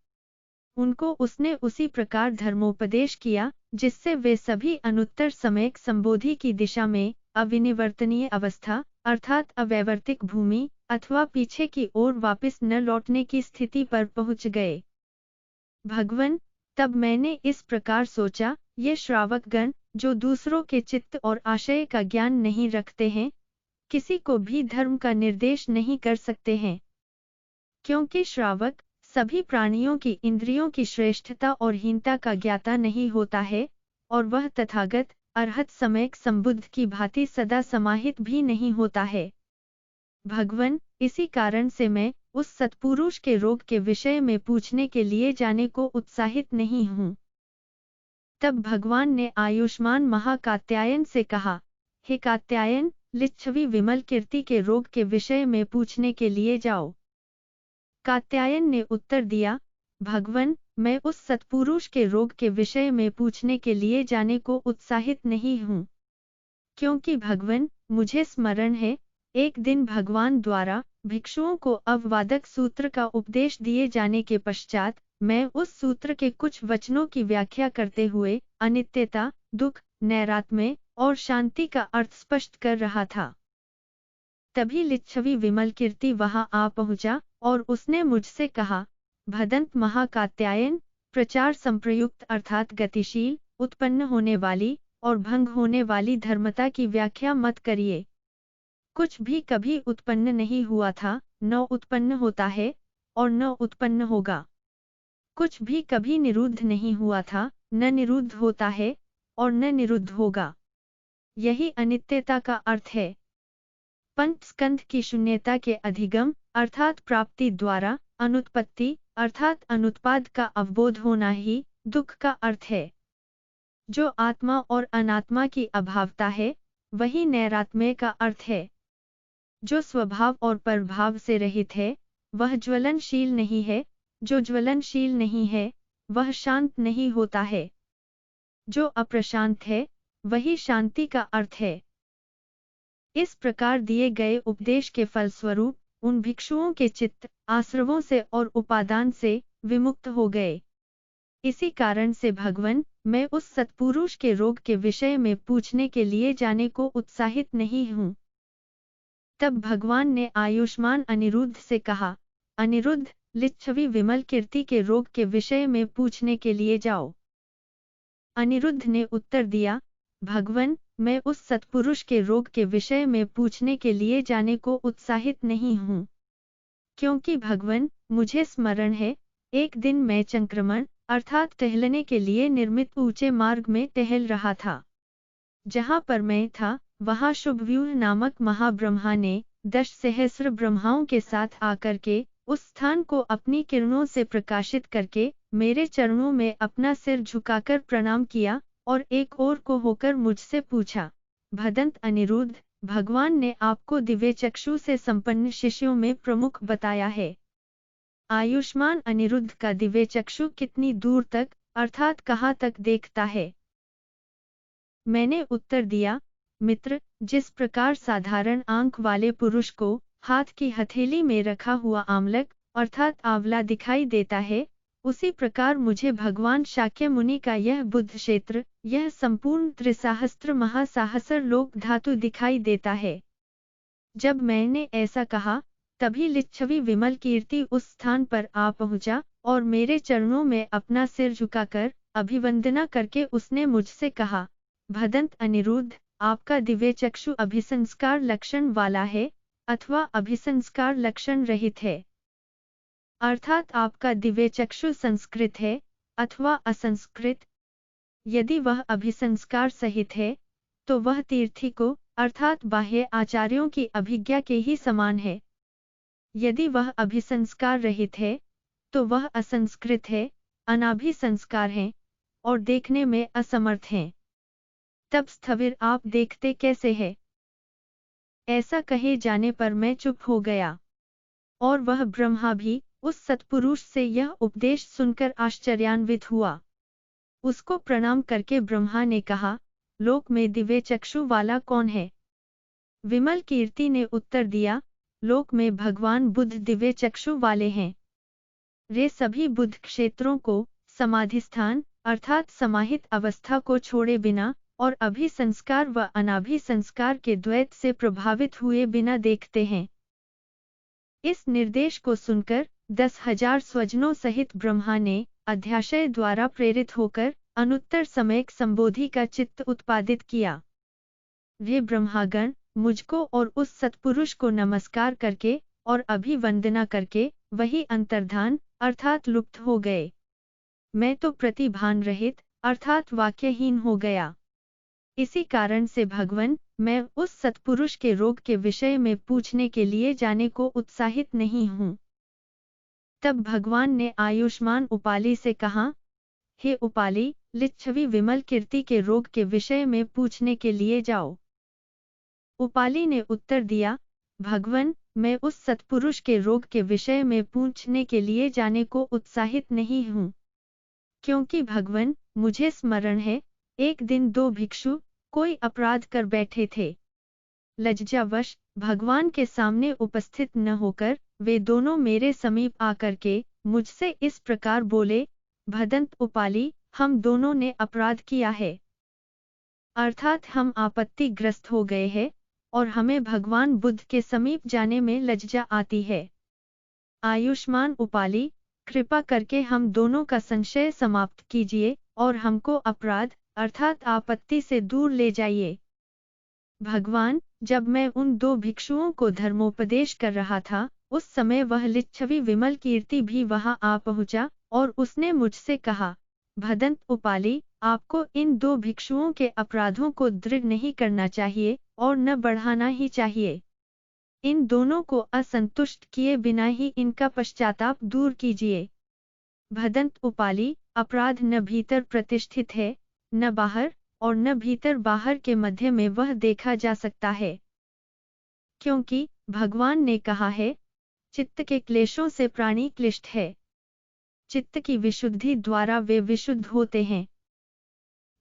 S1: उनको उसने उसी प्रकार धर्मोपदेश किया जिससे वे सभी अनुत्तर सम्यक संबोधि की दिशा में अविनिवर्तनीय अवस्था अर्थात अवैवर्तिक भूमि अथवा पीछे की ओर वापस न लौटने की स्थिति पर पहुंच गए। भगवन, तब मैंने इस प्रकार सोचा, ये श्रावकगण जो दूसरों के चित्त और आशय का ज्ञान नहीं रखते हैं, किसी को भी धर्म का निर्देश नहीं कर सकते हैं। क्योंकि श्रावक सभी प्राणियों की इंद्रियों की श्रेष्ठता और हीनता का ज्ञाता नहीं होता है, और वह तथागत अरहत सम्यक संबुद्ध की भांति सदा समाहित भी नहीं होता है। भगवन, इसी कारण से मैं उस सत्पुरुष के रोग के विषय में पूछने के लिए जाने को उत्साहित नहीं हूँ। तब भगवान ने आयुष्मान महाकात्यायन से कहा, हे कात्यायन, लिच्छवी विमल कीर्ति के रोग के विषय में पूछने के लिए जाओ। कात्यायन ने उत्तर दिया, भगवन, मैं उस सत्पुरुष के रोग के विषय में पूछने के लिए जाने को उत्साहित नहीं हूँ। क्योंकि भगवन, मुझे स्मरण है, एक दिन भगवान द्वारा भिक्षुओं को अववादक सूत्र का उपदेश दिए जाने के पश्चात मैं उस सूत्र के कुछ वचनों की व्याख्या करते हुए अनित्यता, दुख, नैरात्म्य और शांति का अर्थ स्पष्ट कर रहा था। तभी लिच्छवी विमल कीर्ति वहां आ पहुंचा और उसने मुझसे कहा, भदंत महाकात्यायन, प्रचार संप्रयुक्त अर्थात गतिशील, उत्पन्न होने वाली और भंग होने वाली धर्मता की व्याख्या मत करिए। कुछ भी कभी उत्पन्न नहीं हुआ था, न उत्पन्न होता है और न उत्पन्न होगा। कुछ भी कभी निरुद्ध नहीं हुआ था, न निरुद्ध होता है और न निरुद्ध होगा। यही अनित्यता का अर्थ है। पंच स्कंध की शून्यता के अधिगम अर्थात प्राप्ति द्वारा अनुत्पत्ति अर्थात अनुत्पाद का अवबोध होना ही दुख का अर्थ है। जो आत्मा और अनात्मा की अभावता है, वही नैरात्म्य का अर्थ है। जो स्वभाव और प्रभाव से रहित है, वह ज्वलनशील नहीं है, जो ज्वलनशील नहीं है, वह शांत नहीं होता है। जो अप्रशांत है, वही शांति का अर्थ है। इस प्रकार दिए गए उपदेश के फलस्वरूप उन भिक्षुओं के चित्त आश्रवों से और उपादान से विमुक्त हो गए। इसी कारण से भगवन, मैं उस सत्पुरुष के रोग के विषय में पूछने के लिए जाने को उत्साहित नहीं हूँ। तब भगवान ने आयुष्मान अनिरुद्ध से कहा, अनिरुद्ध, लिच्छवी विमल कीर्ति के रोग के विषय में पूछने के लिए जाओ। अनिरुद्ध ने उत्तर दिया, भगवन, मैं उस सत्पुरुष के रोग के विषय में पूछने के लिए जाने को उत्साहित नहीं हूँ। क्योंकि भगवन, मुझे स्मरण है, एक दिन मैं चंक्रमण अर्थात टहलने के लिए निर्मित ऊंचे मार्ग में टहल रहा था। जहाँ पर मैं था, वहाँ शुभव्यूह नामक महाब्रह्मा ने 10 सहस्र ब्रह्माओं के साथ आकर के उस स्थान को अपनी किरणों से प्रकाशित करके मेरे चरणों में अपना सिर झुकाकर प्रणाम किया और एक ओर को होकर मुझसे पूछा, भदंत अनिरुद्ध, भगवान ने आपको दिव्य चक्षु से संपन्न शिष्यों में प्रमुख बताया है। आयुष्मान अनिरुद्ध का दिव्य चक्षु कितनी दूर तक अर्थात कहाँ तक देखता है? मैंने उत्तर दिया, मित्र, जिस प्रकार साधारण आंख वाले पुरुष को हाथ की हथेली में रखा हुआ आमलक अर्थात आंवला दिखाई देता है, उसी प्रकार मुझे भगवान शाक्य मुनि का यह बुद्ध क्षेत्र, यह संपूर्ण त्रिसहस्त्र महासाहस्र लोक धातु दिखाई देता है। जब मैंने ऐसा कहा, तभी लिच्छवी विमल कीर्ति उस स्थान पर आ पहुंचा और मेरे चरणों में अपना सिर झुकाकर अभिवंदना करके उसने मुझसे कहा, भदंत अनिरुद्ध, आपका दिव्य चक्षु अभिसंस्कार लक्षण वाला है अथवा अभिसंस्कार लक्षण रहित है। अर्थात आपका दिव्य चक्षु संस्कृत है अथवा असंस्कृत। यदि वह अभिसंस्कार सहित है, तो वह तीर्थी को अर्थात बाह्य आचार्यों की अभिज्ञा के ही समान है। यदि वह अभिसंस्कार रहित है, तो वह असंस्कृत है, अनाभिसंस्कार है और देखने में असमर्थ है। तब स्थविर आप देखते कैसे हैं? ऐसा कहे जाने पर मैं चुप हो गया। और वह ब्रह्मा भी उस सत्पुरुष से यह उपदेश सुनकर आश्चर्यान्वित हुआ। उसको प्रणाम करके ब्रह्मा ने कहा, लोक में दिव्य चक्षु वाला कौन है? विमल कीर्ति ने उत्तर दिया, लोक में भगवान बुद्ध दिव्य चक्षु वाले हैं। वे सभी बुद्ध क्षेत्रों को समाधिस्थान अर्थात समाहित अवस्था को छोड़े बिना और अभिसंस्कार व अनाभिसंस्कार के द्वैत से प्रभावित हुए बिना देखते हैं। इस निर्देश को सुनकर 10,000 स्वजनों सहित ब्रह्मा ने अध्याशय द्वारा प्रेरित होकर अनुत्तर सम्यक संबोधि का चित्त उत्पादित किया। वे ब्रह्मागण मुझको और उस सत्पुरुष को नमस्कार करके और अभिवंदना करके वही अंतर्धान अर्थात लुप्त हो गए। मैं तो प्रतिभान रहित अर्थात वाक्यहीन हो गया। इसी कारण से भगवन, मैं उस सत्पुरुष के रोग के विषय में पूछने के लिए जाने को उत्साहित नहीं हूँ। तब भगवान ने आयुष्मान उपाली से कहा, हे उपाली, लिच्छवी विमल कीर्ति के रोग के विषय में पूछने के लिए जाओ। उपाली ने उत्तर दिया, भगवन, मैं उस सत्पुरुष के रोग के विषय में पूछने के लिए जाने को उत्साहित नहीं हूँ। क्योंकि भगवन, मुझे स्मरण है, एक दिन 2 भिक्षु कोई अपराध कर बैठे थे। लज्जावश भगवान के सामने उपस्थित न होकर वे दोनों मेरे समीप आकर के मुझसे इस प्रकार बोले, भदंत उपाली, हम दोनों ने अपराध किया है। अर्थात हम आपत्तिग्रस्त हो गए हैं और हमें भगवान बुद्ध के समीप जाने में लज्जा आती है। आयुष्मान उपाली, कृपा करके हम दोनों का संशय समाप्त कीजिए और हमको अपराध अर्थात आपत्ति से दूर ले जाइए। भगवान, जब मैं उन 2 भिक्षुओं को धर्मोपदेश कर रहा था, उस समय वह लिच्छवी विमल कीर्ति भी वहां आ पहुंचा और उसने मुझसे कहा, भदंत उपाली, आपको इन 2 भिक्षुओं के अपराधों को दृढ़ नहीं करना चाहिए और न बढ़ाना ही चाहिए। इन दोनों को असंतुष्ट किए बिना ही इनका पश्चाताप दूर कीजिए। भदंत उपाली, अपराध न भीतर प्रतिष्ठित है, न बाहर, और न भीतर बाहर के मध्य में वह देखा जा सकता है। क्योंकि भगवान ने कहा है, चित्त के क्लेशों से प्राणी क्लिष्ट है। चित्त की विशुद्धि द्वारा वे विशुद्ध होते हैं।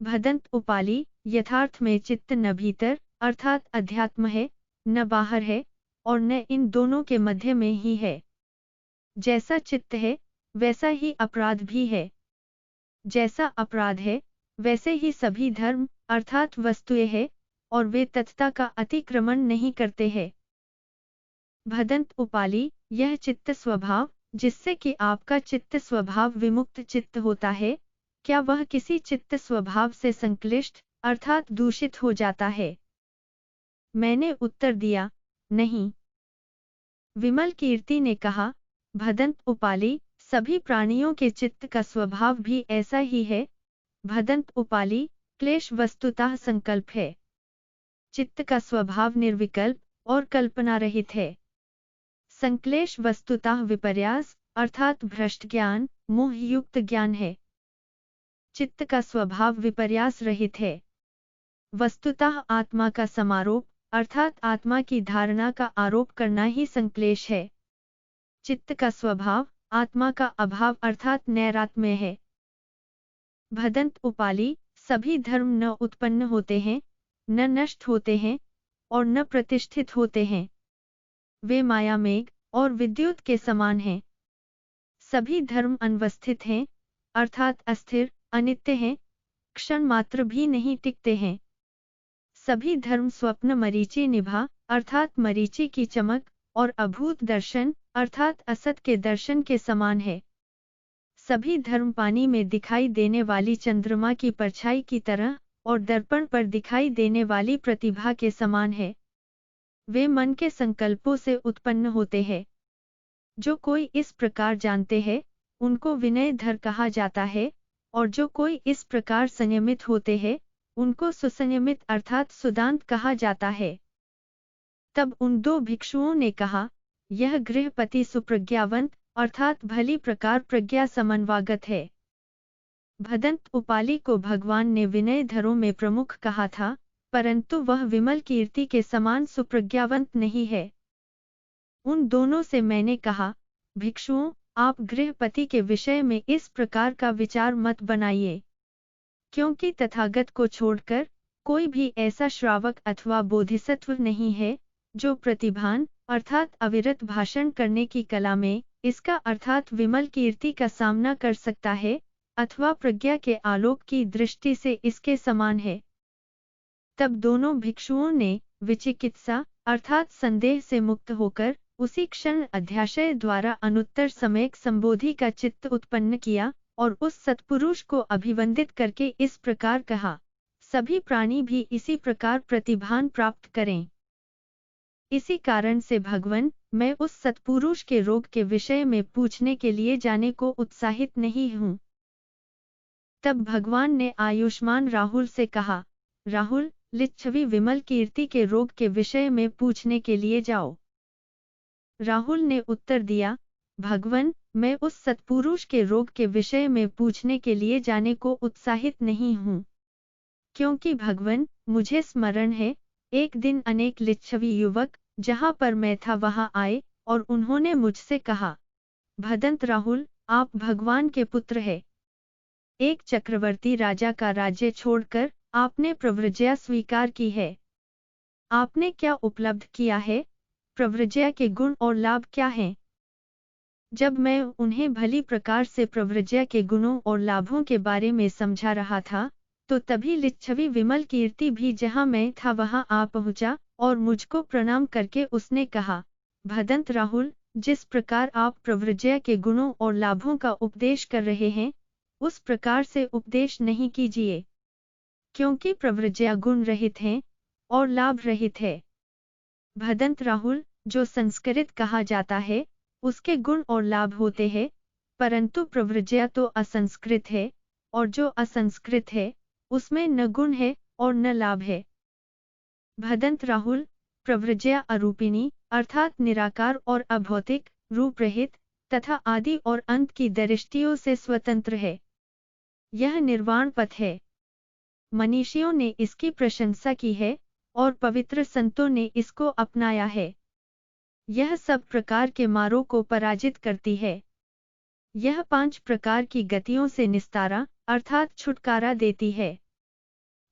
S1: भदंत उपाली, यथार्थ में चित्त न भीतर अर्थात अध्यात्म है, न बाहर है और न इन दोनों के मध्य में ही है। जैसा चित्त है, वैसा ही अपराध भी है। जैसा अपराध है, वैसे ही सभी धर्म अर्थात वस्तुएं हैं और वे तत्ता का अतिक्रमण नहीं करते हैं। भदंत उपाली, यह चित्त स्वभाव जिससे कि आपका चित्त स्वभाव विमुक्त चित्त होता है, क्या वह किसी चित्त स्वभाव से संक्लिष्ट अर्थात दूषित हो जाता है? मैंने उत्तर दिया, नहीं। विमल कीर्ति ने कहा, भदंत उपाली, सभी प्राणियों के चित्त का स्वभाव भी ऐसा ही है। भदंत उपाली, क्लेश वस्तुतः संकल्प है। चित्त का स्वभाव निर्विकल्प और कल्पना रहित है। संक्लेश वस्तुतः विपर्यास अर्थात भ्रष्ट ज्ञान, मोहयुक्त ज्ञान है। चित्त का स्वभाव विपर्यास रहित है। वस्तुतः आत्मा का समारोप अर्थात आत्मा की धारणा का आरोप करना ही संक्लेश है। चित्त का स्वभाव आत्मा का अभाव अर्थात नैरात्म्य है। भदंत उपाली, सभी धर्म न उत्पन्न होते हैं, न नष्ट होते हैं और न प्रतिष्ठित होते हैं। वे माया मेघ और विद्युत के समान हैं। सभी धर्म अनवस्थित हैं, अर्थात अस्थिर, अनित्य हैं, क्षण मात्र भी नहीं टिकते हैं। सभी धर्म स्वप्न मरीचि निभा अर्थात मरीचि की चमक और अभूत दर्शन अर्थात असत के दर्शन के समान है। सभी धर्म पानी में दिखाई देने वाली चंद्रमा की परछाई की तरह और दर्पण पर दिखाई देने वाली प्रतिभा के समान है। वे मन के संकल्पों से उत्पन्न होते हैं। जो कोई इस प्रकार जानते हैं, उनको विनयधर कहा जाता है, और जो कोई इस प्रकार संयमित होते हैं, उनको सुसंयमित अर्थात सुदांत कहा जाता है। तब उन दो भिक्षुओं ने कहा, यह गृहपति सुप्रज्ञावंत अर्थात भली प्रकार प्रज्ञा समन्वागत है। भदंत उपाली को भगवान ने विनयधरों में प्रमुख कहा था, परंतु वह विमल कीर्ति के समान सुप्रज्ञावंत नहीं है। उन दोनों से मैंने कहा, भिक्षुओं, आप गृहपति के विषय में इस प्रकार का विचार मत बनाइए, क्योंकि तथागत को छोड़कर कोई भी ऐसा श्रावक अथवा बोधिसत्व नहीं है, जो प्रतिभान अर्थात अविरत भाषण करने की कला में इसका अर्थात विमल कीर्ति का सामना कर सकता है, अथवा प्रज्ञा के आलोक की दृष्टि से इसके समान है। तब दोनों भिक्षुओं ने विचिकित्सा अर्थात संदेह से मुक्त होकर उसी क्षण अध्याशय द्वारा अनुत्तर सम्यक संबोधि का चित्त उत्पन्न किया और उस सत्पुरुष को अभिवंदित करके इस प्रकार कहा, सभी प्राणी भी इसी प्रकार प्रतिभान प्राप्त करें। इसी कारण से भगवन, मैं उस सत्पुरुष के रोग के विषय में पूछने के लिए जाने को उत्साहित नहीं हूँ। तब भगवान ने आयुष्मान राहुल से कहा, राहुल, लिच्छवी विमल कीर्ति के रोग के विषय में पूछने के लिए जाओ। राहुल ने उत्तर दिया, भगवन, मैं उस सत्पुरुष के रोग के विषय में पूछने के लिए जाने को उत्साहित नहीं हूँ, क्योंकि भगवन, मुझे स्मरण है, एक दिन अनेक लिच्छवी युवक जहाँ पर मैं था वहाँ आए और उन्होंने मुझसे कहा, भदंत राहुल, आप भगवान के पुत्र हैं। एक चक्रवर्ती राजा का राज्य छोड़कर आपने प्रव्रज्या स्वीकार की है। आपने क्या उपलब्ध किया है? प्रव्रज्या के गुण और लाभ क्या हैं? जब मैं उन्हें भली प्रकार से प्रव्रज्या के गुणों और लाभों के बारे में समझा रहा था, तो तभी लिच्छवी विमल कीर्ति भी जहाँ मैं था वहाँ आ पहुँचा और मुझको प्रणाम करके उसने कहा, भदंत राहुल, जिस प्रकार आप प्रव्रज्या के गुणों और लाभों का उपदेश कर रहे हैं, उस प्रकार से उपदेश नहीं कीजिए, क्योंकि प्रव्रज्या गुण रहित है और लाभ रहित है। भदंत राहुल, जो संस्कृत कहा जाता है, उसके गुण और लाभ होते हैं, परंतु प्रव्रज्या तो असंस्कृत है, और जो असंस्कृत है, उसमें न गुण है और न लाभ है। भदंत राहुल, प्रव्रज्या अरूपिणी अर्थात निराकार और अभौतिक, रूप रहित तथा आदि और अंत की दृष्टियों से स्वतंत्र है। यह निर्वाण पथ है। मनीषियों ने इसकी प्रशंसा की है और पवित्र संतों ने इसको अपनाया है। यह सब प्रकार के मारों को पराजित करती है। यह 5 प्रकार की गतियों से निस्तारा अर्थात छुटकारा देती है।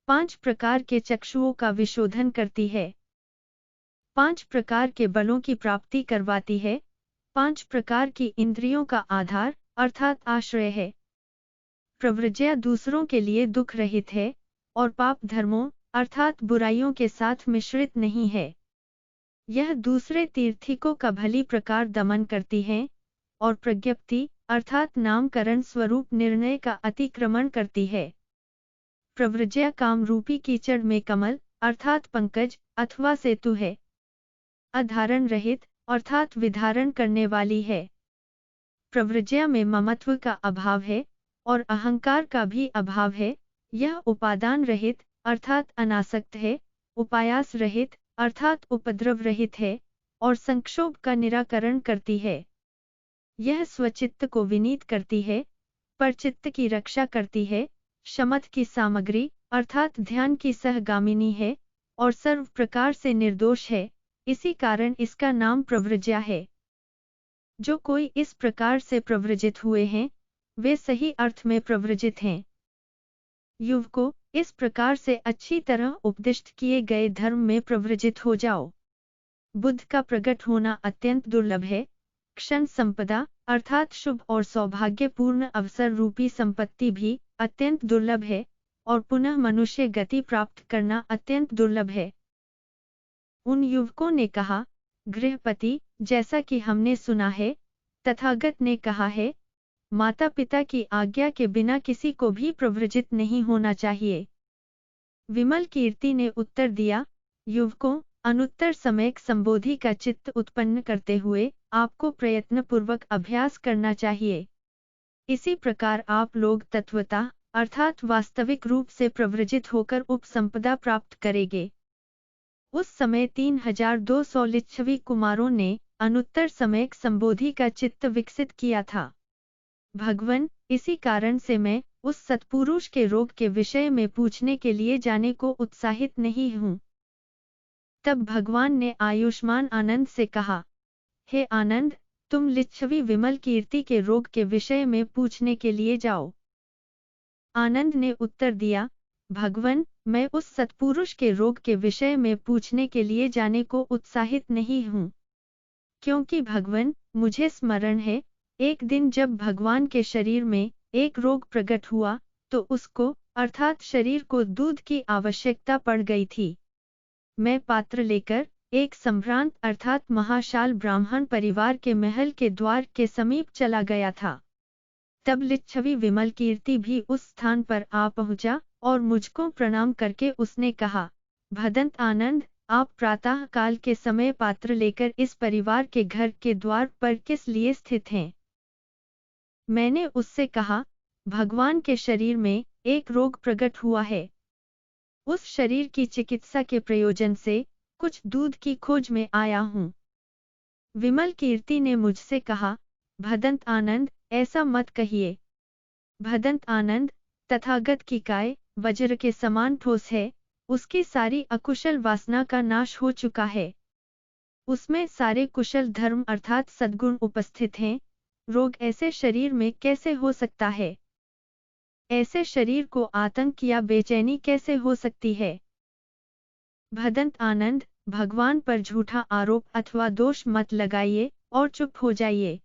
S1: 5 प्रकार के चक्षुओं का विशोधन करती है। 5 प्रकार के बलों की प्राप्ति करवाती है। 5 प्रकार की इंद्रियों का आधार अर्थात आश्रय है। प्रव्रज्या दूसरों के लिए दुख रहित है और पाप धर्मों अर्थात बुराइयों के साथ मिश्रित नहीं है। यह दूसरे तीर्थिकों का भली प्रकार दमन करती है और प्रज्ञप्ति अर्थात नामकरण स्वरूप निर्णय का अतिक्रमण करती है। प्रव्रज्या कामरूपी कीचड़ में कमल अर्थात पंकज अथवा सेतु है। अधारण रहित अर्थात विधारण करने वाली है। प्रव्रज्या में ममत्व का अभाव है और अहंकार का भी अभाव है। यह उपादान रहित अर्थात अनासक्त है, उपायास रहित अर्थात उपद्रव रहित है और संक्षोभ का निराकरण करती है। यह स्वचित्त को विनीत करती है, परचित्त की रक्षा करती है, शमथ की सामग्री अर्थात ध्यान की सहगामिनी है और सर्व प्रकार से निर्दोष है, इसी कारण इसका नाम प्रव्रज्या है। जो कोई इस प्रकार से प्रव्रजित हुए हैं, वे सही अर्थ में प्रव्रजित हैं। युवकों, इस प्रकार से अच्छी तरह उपदिष्ट किए गए धर्म में प्रव्रजित हो जाओ। बुद्ध का प्रकट होना अत्यंत दुर्लभ है। क्षण संपदा अर्थात शुभ और सौभाग्यपूर्ण अवसर रूपी संपत्ति भी अत्यंत दुर्लभ है और पुनः मनुष्य गति प्राप्त करना अत्यंत दुर्लभ है। उन युवकों ने कहा, गृहपति, जैसा कि हमने सुना है, तथागत ने कहा है, माता पिता की आज्ञा के बिना किसी को भी प्रव्रजित नहीं होना चाहिए। विमल कीर्ति ने उत्तर दिया, युवकों, अनुत्तर सम्यक संबोधि का चित्त उत्पन्न करते हुए आपको प्रयत्नपूर्वक अभ्यास करना चाहिए। इसी प्रकार आप लोग तत्वतः अर्थात वास्तविक रूप से प्रव्रजित होकर उपसंपदा प्राप्त करेंगे। उस समय 3200 लिच्छवी कुमारों ने अनुत्तर सम्यक संबोधि का चित्त विकसित किया था। भगवन, इसी कारण से मैं उस सत्पुरुष के रोग के विषय में पूछने के लिए जाने को उत्साहित नहीं हूँ। तब भगवान ने आयुष्मान आनंद से कहा, हे आनंद, तुम लिच्छवी विमल कीर्ति के रोग के विषय में पूछने के लिए जाओ। आनंद ने उत्तर दिया, भगवन, मैं उस सत्पुरुष के रोग के विषय में पूछने के लिए जाने को उत्साहित नहीं हूँ। क्योंकि भगवन, मुझे स्मरण है, एक दिन जब भगवान के शरीर में एक रोग प्रकट हुआ, तो उसको अर्थात शरीर को दूध की आवश्यकता पड़ गई थी। मैं पात्र लेकर एक संभ्रांत अर्थात महाशाल ब्राह्मण परिवार के महल के द्वार के समीप चला गया था। तब लिच्छवी विमल कीर्ति भी उस स्थान पर आ पहुंचा और मुझको प्रणाम करके उसने कहा, भदंत आनंद, आप प्रातः काल के समय पात्र लेकर इस परिवार के घर के द्वार पर किस लिए स्थित हैं? मैंने उससे कहा, भगवान के शरीर में एक रोग प्रकट हुआ है। उस शरीर की चिकित्सा के प्रयोजन से कुछ दूध की खोज में आया हूँ। विमल कीर्ति ने मुझसे कहा, भदंत आनंद, ऐसा मत कहिए। भदंत आनंद, तथागत की काय वज्र के समान ठोस है, उसकी सारी अकुशल वासना का नाश हो चुका है। उसमें सारे कुशल धर्म अर्थात सद्गुण उपस्थित हैं। रोग ऐसे शरीर में कैसे हो सकता है? ऐसे शरीर को आतंक या बेचैनी कैसे हो सकती है? भदंत आनंद, भगवान पर झूठा आरोप अथवा दोष मत लगाइए और चुप हो जाइए।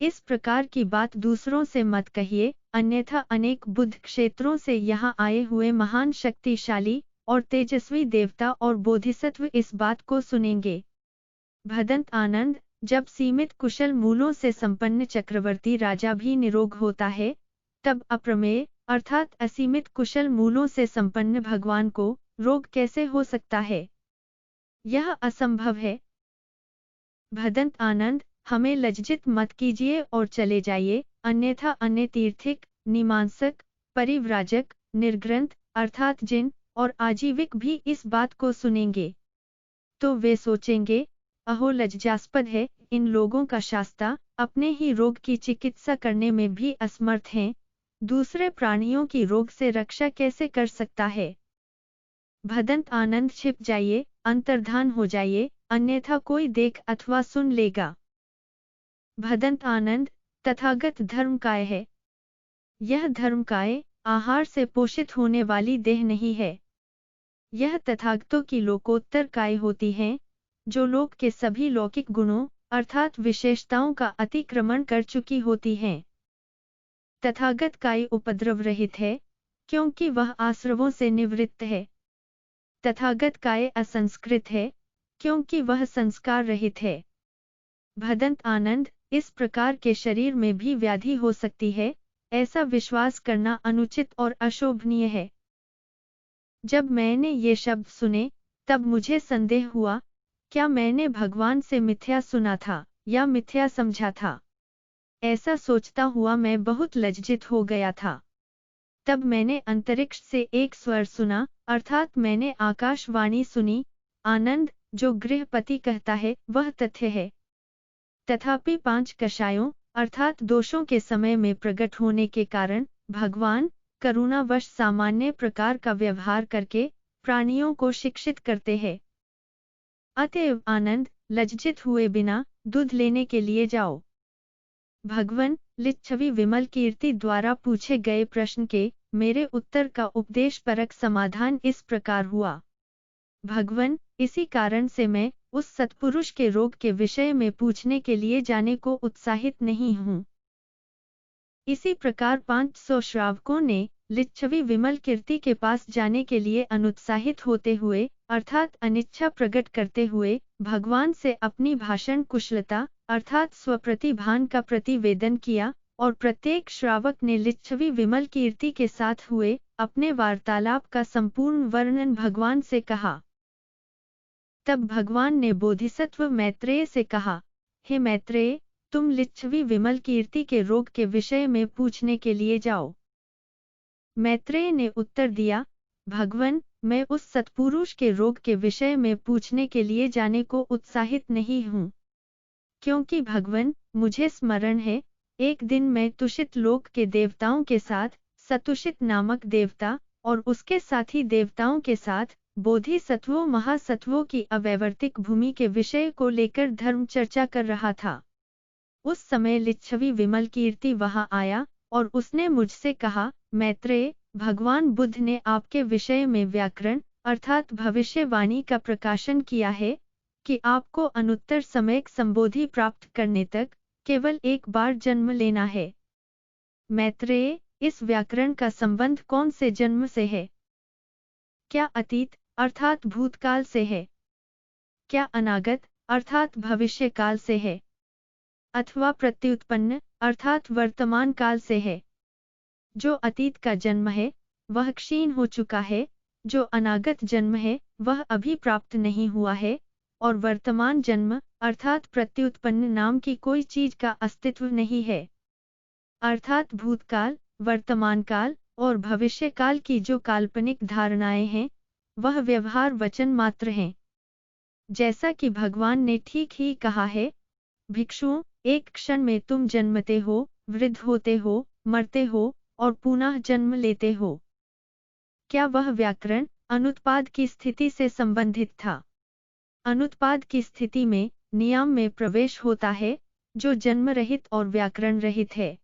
S1: इस प्रकार की बात दूसरों से मत कहिए, अन्यथा अनेक बुद्ध क्षेत्रों से यहाँ आए हुए महान शक्तिशाली और तेजस्वी देवता और बोधिसत्व इस बात को सुनेंगे। भदंत आनंद, जब सीमित कुशल मूलों से संपन्न चक्रवर्ती राजा भी निरोग होता है, तब अप्रमेय अर्थात असीमित कुशल मूलों से संपन्न भगवान को रोग कैसे हो सकता है? यह असंभव है। भदंत आनंद, हमें लज्जित मत कीजिए और चले जाइए, अन्यथा अन्य तीर्थिक, मीमांसक, परिव्राजक, निर्ग्रंथ अर्थात जिन और आजीविक भी इस बात को सुनेंगे। तो वे सोचेंगे, अहो लज्जास्पद है, इन लोगों का शास्ता अपने ही रोग की चिकित्सा करने में भी असमर्थ हैं, दूसरे प्राणियों की रोग से रक्षा कैसे कर सकता है? भदंत आनंद, छिप जाइए, अंतर्धान हो जाइए, अन्यथा कोई देख अथवा सुन लेगा। भदंत आनंद, तथागत धर्म काय है? यह धर्म काय आहार से पोषित होने वाली देह नहीं है। यह तथागतों की लोकोत्तर काय होती हैं, जो लोक के सभी लौकिक गुणों अर्थात विशेषताओं का अतिक्रमण कर चुकी होती हैं। तथागत काय उपद्रव रहित है, क्योंकि वह आश्रवों से निवृत्त है। तथागत काय असंस्कृत है, क्योंकि वह संस्कार रहित है। भदंत आनंद, इस प्रकार के शरीर में भी व्याधि हो सकती है, ऐसा विश्वास करना अनुचित और अशोभनीय है। जब मैंने ये शब्द सुने, तब मुझे संदेह हुआ, क्या मैंने भगवान से मिथ्या सुना था या मिथ्या समझा था? ऐसा सोचता हुआ मैं बहुत लज्जित हो गया था। तब मैंने अंतरिक्ष से एक स्वर सुना, अर्थात मैंने आकाशवाणी सुनी, आनंद जो गृहपति कहता है वह तथ्य है। तथापि 5 कषायों अर्थात दोषों के समय में प्रकट होने के कारण भगवान करुणावश सामान्य प्रकार का व्यवहार करके प्राणियों को शिक्षित करते हैं। अतएव आनंद लज्जित हुए बिना दूध लेने के लिए जाओ। भगवान लिच्छवी विमल कीर्ति द्वारा पूछे गए प्रश्न के मेरे उत्तर का उपदेश परक समाधान इस प्रकार हुआ। भगवान इसी कारण से मैं उस सत्पुरुष के रोग के विषय में पूछने के लिए जाने को उत्साहित नहीं हूँ। इसी प्रकार 500 श्रावकों ने लिच्छवी विमल कीर्ति के पास जाने के लिए अनुत्साहित होते हुए अर्थात अनिच्छा प्रकट करते हुए भगवान से अपनी भाषण कुशलता अर्थात स्वप्रतिभान का प्रतिवेदन किया और प्रत्येक श्रावक ने लिच्छवी विमल कीर्ति के साथ हुए अपने वार्तालाप का संपूर्ण वर्णन भगवान से कहा। तब भगवान ने बोधिसत्व मैत्रेय से कहा, हे मैत्रेय, तुम लिच्छवी विमल कीर्ति के रोग के विषय में पूछने के लिए जाओ। मैत्रेय ने उत्तर दिया, भगवान, मैं उस सत्पुरुष के रोग के विषय में पूछने के लिए जाने को उत्साहित नहीं हूँ, क्योंकि भगवान, मुझे स्मरण है, एक दिन मैं तुषित लोक के देवताओं के साथ सतुषित नामक देवता और उसके साथी देवताओं के साथ बोधिसत्वों महासत्वों की अवैवर्तिक भूमि के विषय को लेकर धर्म चर्चा कर रहा था। उस समय लिच्छवी विमल कीर्ति वहां आया और उसने मुझसे कहा, मैत्रेय, भगवान बुद्ध ने आपके विषय में व्याकरण अर्थात भविष्यवाणी का प्रकाशन किया है कि आपको अनुत्तर सम्यक संबोधि प्राप्त करने तक केवल एक बार जन्म लेना है। मैत्रेय, इस व्याकरण का संबंध कौन से जन्म से है? क्या अतीत अर्थात भूतकाल से है? क्या अनागत अर्थात भविष्यकाल से है? अथवा प्रत्युत्पन्न अर्थात वर्तमान काल से है? जो अतीत का जन्म है वह क्षीण हो चुका है, जो अनागत जन्म है वह अभी प्राप्त नहीं हुआ है, और वर्तमान जन्म अर्थात प्रत्युत्पन्न नाम की कोई चीज का अस्तित्व नहीं है। अर्थात भूतकाल, वर्तमान काल और भविष्यकाल की जो काल्पनिक धारणाएं हैं वह व्यवहार वचन मात्र हैं। जैसा कि भगवान ने ठीक ही कहा है, भिक्षुओं, एक क्षण में तुम जन्मते हो, वृद्ध होते हो, मरते हो और पुनः जन्म लेते हो। क्या वह व्याकरण अनुत्पाद की स्थिति से संबंधित था? अनुत्पाद की स्थिति में नियम में प्रवेश होता है जो जन्म रहित और व्याकरण रहित है।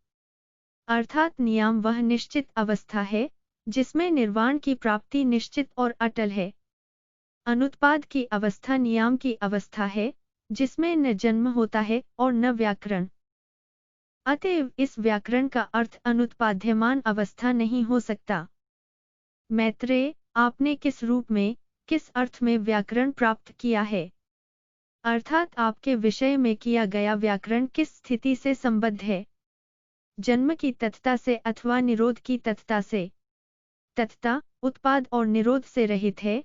S1: अर्थात नियम वह निश्चित अवस्था है जिसमें निर्वाण की प्राप्ति निश्चित और अटल है। अनुत्पाद की अवस्था नियम की अवस्था है जिसमें न जन्म होता है और न व्याकरण। अतएव इस व्याकरण का अर्थ अनुत्पाद्यमान अवस्था नहीं हो सकता। मैत्रेय, आपने किस रूप में, किस अर्थ में व्याकरण प्राप्त किया है? अर्थात आपके विषय में किया गया व्याकरण किस स्थिति से संबद्ध है? जन्म की तत्ता से अथवा निरोध की तत्ता से? तत्ता उत्पाद और निरोध से रहित है,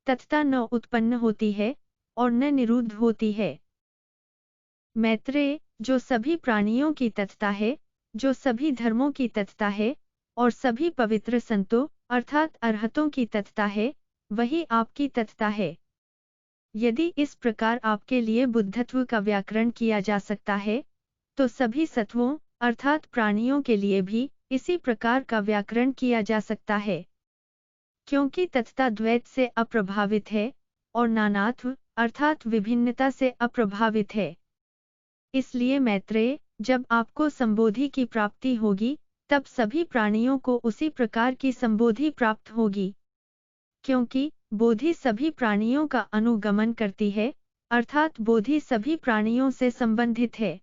S1: तत्ता न उत्पन्न होती है और न निरुद्ध होती है। मैत्रेय, जो सभी प्राणियों की तत्ता है, जो सभी धर्मों की तत्ता है और सभी पवित्र संतों अर्थात अरहतों की तत्ता है, वही आपकी तत्ता है। यदि इस प्रकार आपके लिए बुद्धत्व का व्याकरण किया जा सकता है, तो सभी सत्वों अर्थात प्राणियों के लिए भी इसी प्रकार का व्याकरण किया जा सकता है, क्योंकि तत्ता द्वैत से अप्रभावित है और नानात्व अर्थात विभिन्नता से अप्रभावित है। इसलिए मैत्रेय, जब आपको संबोधि की प्राप्ति होगी तब सभी प्राणियों को उसी प्रकार की संबोधि प्राप्त होगी, क्योंकि बोधि सभी प्राणियों का अनुगमन करती है, अर्थात बोधि सभी प्राणियों से संबंधित है।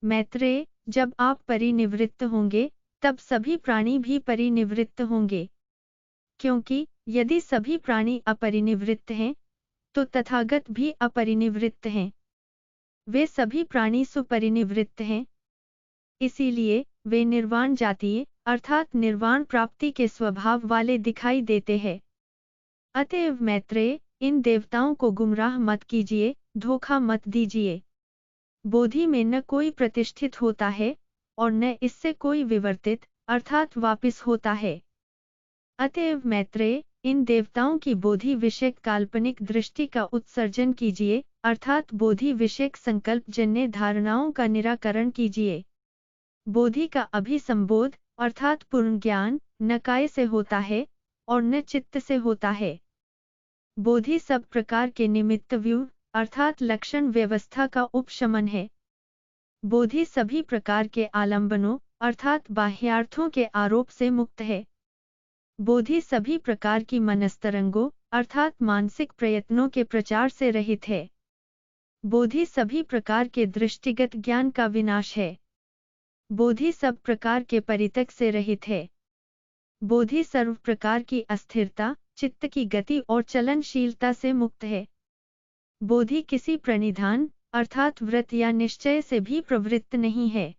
S1: मैत्रेय, जब आप परिनिवृत्त होंगे तब सभी प्राणी भी परिनिवृत्त होंगे, क्योंकि यदि सभी प्राणी अपरिनिवृत्त हैं, तो तथागत भी अपरिनिवृत्त हैं। वे सभी प्राणी सुपरिनिवृत्त हैं, इसीलिए वे निर्वाण जातीय अर्थात निर्वाण प्राप्ति के स्वभाव वाले दिखाई देते हैं। अतएव मैत्रेय, इन देवताओं को गुमराह मत कीजिए, धोखा मत दीजिए। बोधि में न कोई प्रतिष्ठित होता है और न इससे कोई विवर्तित अर्थात वापिस होता है। अतएव मैत्रेय, इन देवताओं की बोधि विषयक काल्पनिक दृष्टि का उत्सर्जन कीजिए, अर्थात बोधि विषयक संकल्प जन्य धारणाओं का निराकरण कीजिए। बोधि का अभिसंबोध अर्थात पूर्ण ज्ञान न काय से होता है और न चित्त से होता है। बोधि सब प्रकार के निमित्त व्यूह अर्थात लक्षण व्यवस्था का उपशमन है। बोधि सभी प्रकार के आलंबनों अर्थात बाह्यार्थों के आरोप से मुक्त है। बोधि सभी प्रकार की मनस्तरंगों अर्थात मानसिक प्रयत्नों के प्रचार से रहित है। बोधि सभी प्रकार के दृष्टिगत ज्ञान का विनाश है। बोधि सब प्रकार के परितक से रहित है। बोधि सर्व प्रकार की अस्थिरता, चित्त की गति और चलनशीलता से मुक्त है। बोधि किसी प्रणिधान अर्थात व्रत या निश्चय से भी प्रवृत्त नहीं है।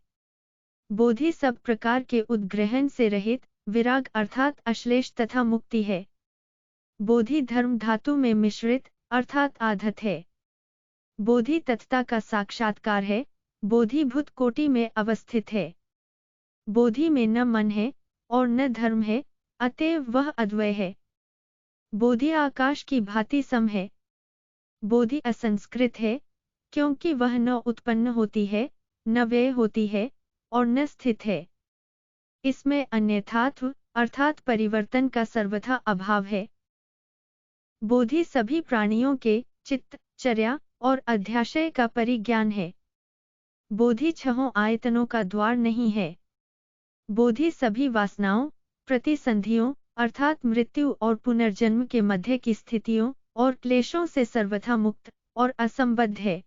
S1: बोधि सब प्रकार के उद्ग्रहण से रहित, विराग अर्थात अश्लेष तथा मुक्ति है। बोधि धर्म धातु में मिश्रित अर्थात आधत है। बोधि तत्ता का साक्षात्कार है, बोधि भूत कोटि में अवस्थित है। बोधि में न मन है और न धर्म है, अतएव वह अद्वय है। बोधि आकाश की भांति सम है। बोधि असंस्कृत है, क्योंकि वह न उत्पन्न होती है, न व्यय होती है और न स्थित है। इसमें अन्यथात्व अर्थात परिवर्तन का सर्वथा अभाव है। बोधि सभी प्राणियों के चित्त, चर्या और अध्याशय का परिज्ञान है। बोधि छहों आयतनों का द्वार नहीं है। बोधि सभी वासनाओं, प्रतिसंधियों अर्थात मृत्यु और पुनर्जन्म के मध्य की स्थितियों और क्लेशों से सर्वथा मुक्त और असंबद्ध है।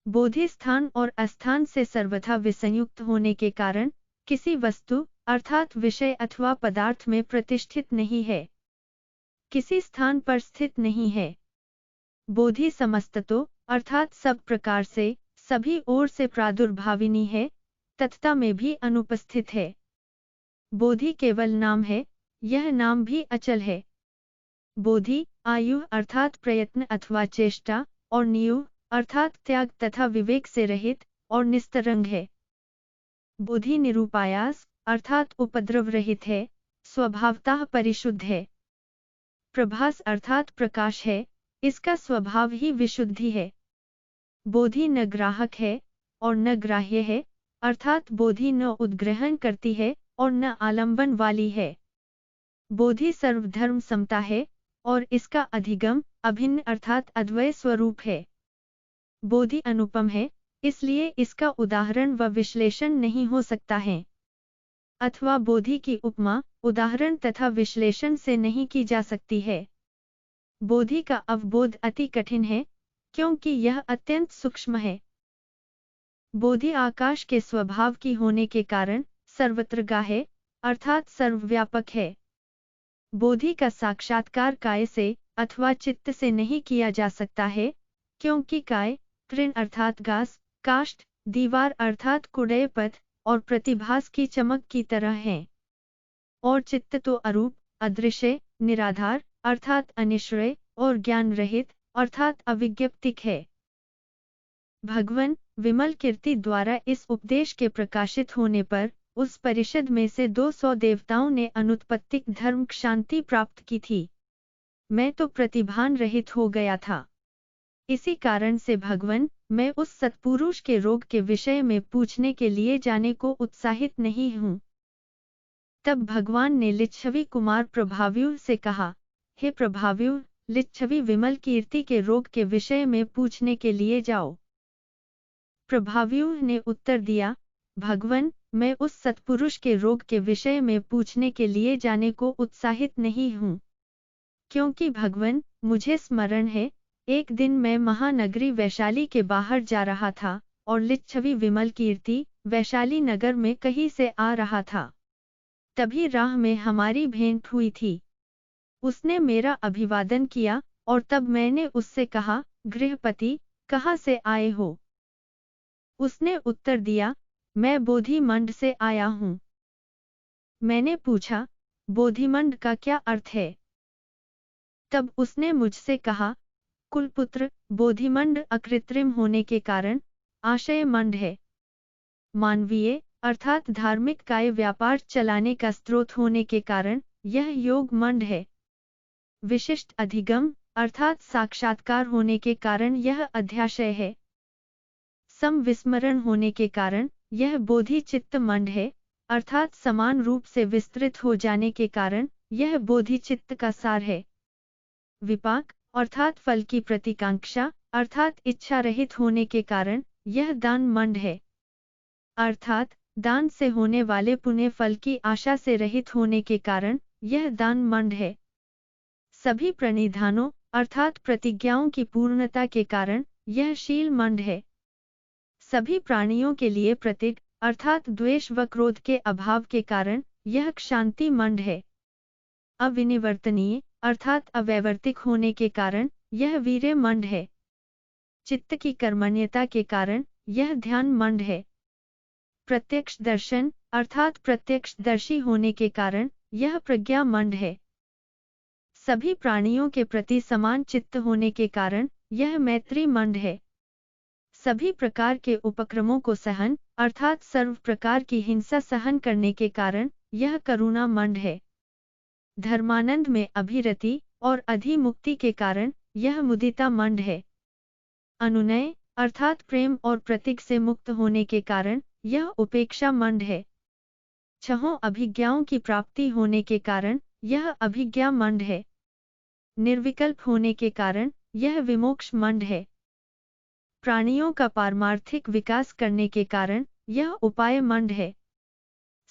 S1: बोधि स्थान और अस्थान से सर्वथा विसंयुक्त होने के कारण किसी वस्तु अर्थात विषय अथवा पदार्थ में प्रतिष्ठित नहीं है, किसी स्थान पर स्थित नहीं है। बोधि समस्ततो अर्थात सब प्रकार से, सभी ओर से प्रादुर्भाविनी है, तत्ता में भी अनुपस्थित है। बोधि केवल नाम है, यह नाम भी अचल है। बोधि आयु अर्थात प्रयत्न अथवा चेष्टा और नियु अर्थात त्याग तथा विवेक से रहित और निस्तरंग है। बोधि निरुपायास अर्थात उपद्रव रहित है, स्वभावतः परिशुद्ध है। प्रभास अर्थात प्रकाश है, इसका स्वभाव ही विशुद्धि है। बोधि न ग्राहक है और न ग्राह्य है, अर्थात बोधि न उद्ग्रहण करती है और न आलंबन वाली है। बोधि सर्वधर्म समता है और इसका अधिगम अभिन्न अर्थात अद्वय स्वरूप है। बोधि अनुपम है, इसलिए इसका उदाहरण व विश्लेषण नहीं हो सकता है, अथवा बोधि की उपमा उदाहरण तथा विश्लेषण से नहीं की जा सकती है। बोधि का अवबोध अति कठिन है, क्योंकि यह अत्यंत सूक्ष्म है। बोधि आकाश के स्वभाव की होने के कारण सर्वत्रगा है, अर्थात सर्वव्यापक है। बोधि का साक्षात्कार काय से अथवा चित्त से नहीं किया जा सकता है, क्योंकि काय तृण अर्थात घास, काष्ठ, दीवार अर्थात कुड़य पथ और प्रतिभास की चमक की तरह है, और चित्त तो अरूप, अदृश्य, निराधार अर्थात अनिश्चय और ज्ञान रहित अर्थात अविज्ञप्तिक है। भगवान विमल कीर्ति द्वारा इस उपदेश के प्रकाशित होने पर उस परिषद में से 200 देवताओं ने अनुत्पत्तिक धर्म शांति प्राप्त की थी। मैं तो प्रतिभान रहित हो गया था। इसी कारण से भगवान मैं उस सत्पुरुष के रोग के विषय में पूछने के लिए जाने को उत्साहित नहीं हूँ। तब भगवान ने लिच्छवी कुमार प्रभाव्यूह से कहा, हे प्रभाव्यूह, लिच्छवी विमल कीर्ति के रोग के विषय में पूछने के लिए जाओ। प्रभाव्यूह ने उत्तर दिया, भगवान मैं उस सत्पुरुष के रोग के विषय में पूछने के लिए जाने को उत्साहित नहीं हूँ, क्योंकि भगवान मुझे स्मरण है, एक दिन मैं महानगरी वैशाली के बाहर जा रहा था और लिच्छवी विमल कीर्ति वैशाली नगर में कहीं से आ रहा था। तभी राह में हमारी भेंट हुई थी। उसने मेरा अभिवादन किया और तब मैंने उससे कहा, गृहपति कहाँ से आए हो? उसने उत्तर दिया, मैं बोधिमंड से आया हूँ। मैंने पूछा, बोधिमंड का क्या अर्थ है? तब उसने मुझसे कहा, कुलपुत्र, बोधिमंड अकृत्रिम होने के कारण आशय मंड है। मानवीय अर्थात धार्मिक काय व्यापार चलाने का स्रोत होने के कारण यह योग मंड है। विशिष्ट अधिगम अर्थात साक्षात्कार होने के कारण यह अध्याशय है। समविस्मरण होने के कारण यह बोधि चित्त मंड है, अर्थात समान रूप से विस्तृत हो जाने के कारण यह बोधि चित्त का सार है। विपाक अर्थात फल की प्रतिकांक्षा अर्थात इच्छा रहित होने के कारण यह दान मंड है, अर्थात दान से होने वाले पुण्य फल की आशा से रहित होने के कारण यह दान मंड है। सभी प्रणिधानों अर्थात प्रतिज्ञाओं की पूर्णता के कारण यह शील मंड है। सभी प्राणियों के लिए प्रतिज्ञ अर्थात द्वेष व क्रोध के अभाव के कारण यह क्षांति मंड है। अविनिवर्तनीय अर्थात अवैवर्तिक होने के कारण यह वीर्य मंड है। चित्त की कर्मण्यता के कारण यह ध्यान मंड है। प्रत्यक्ष दर्शन अर्थात प्रत्यक्षदर्शी होने के कारण यह प्रज्ञा मंड है। सभी प्राणियों के प्रति समान चित्त होने के कारण यह मैत्री मंड है। सभी प्रकार के उपक्रमों को सहन अर्थात सर्व प्रकार की हिंसा सहन करने के कारण यह करुणा मंड है। धर्मानंद में अभिरति और अधिमुक्ति के कारण यह मुदिता मंड है। अनुनय अर्थात प्रेम और प्रतीक से मुक्त होने के कारण यह उपेक्षा मंड है। छहों अभिज्ञाओं की प्राप्ति होने के कारण यह अभिज्ञा मंड है। निर्विकल्प होने के कारण यह विमोक्ष मंड है। प्राणियों का पारमार्थिक विकास करने के कारण यह उपाय मंड है।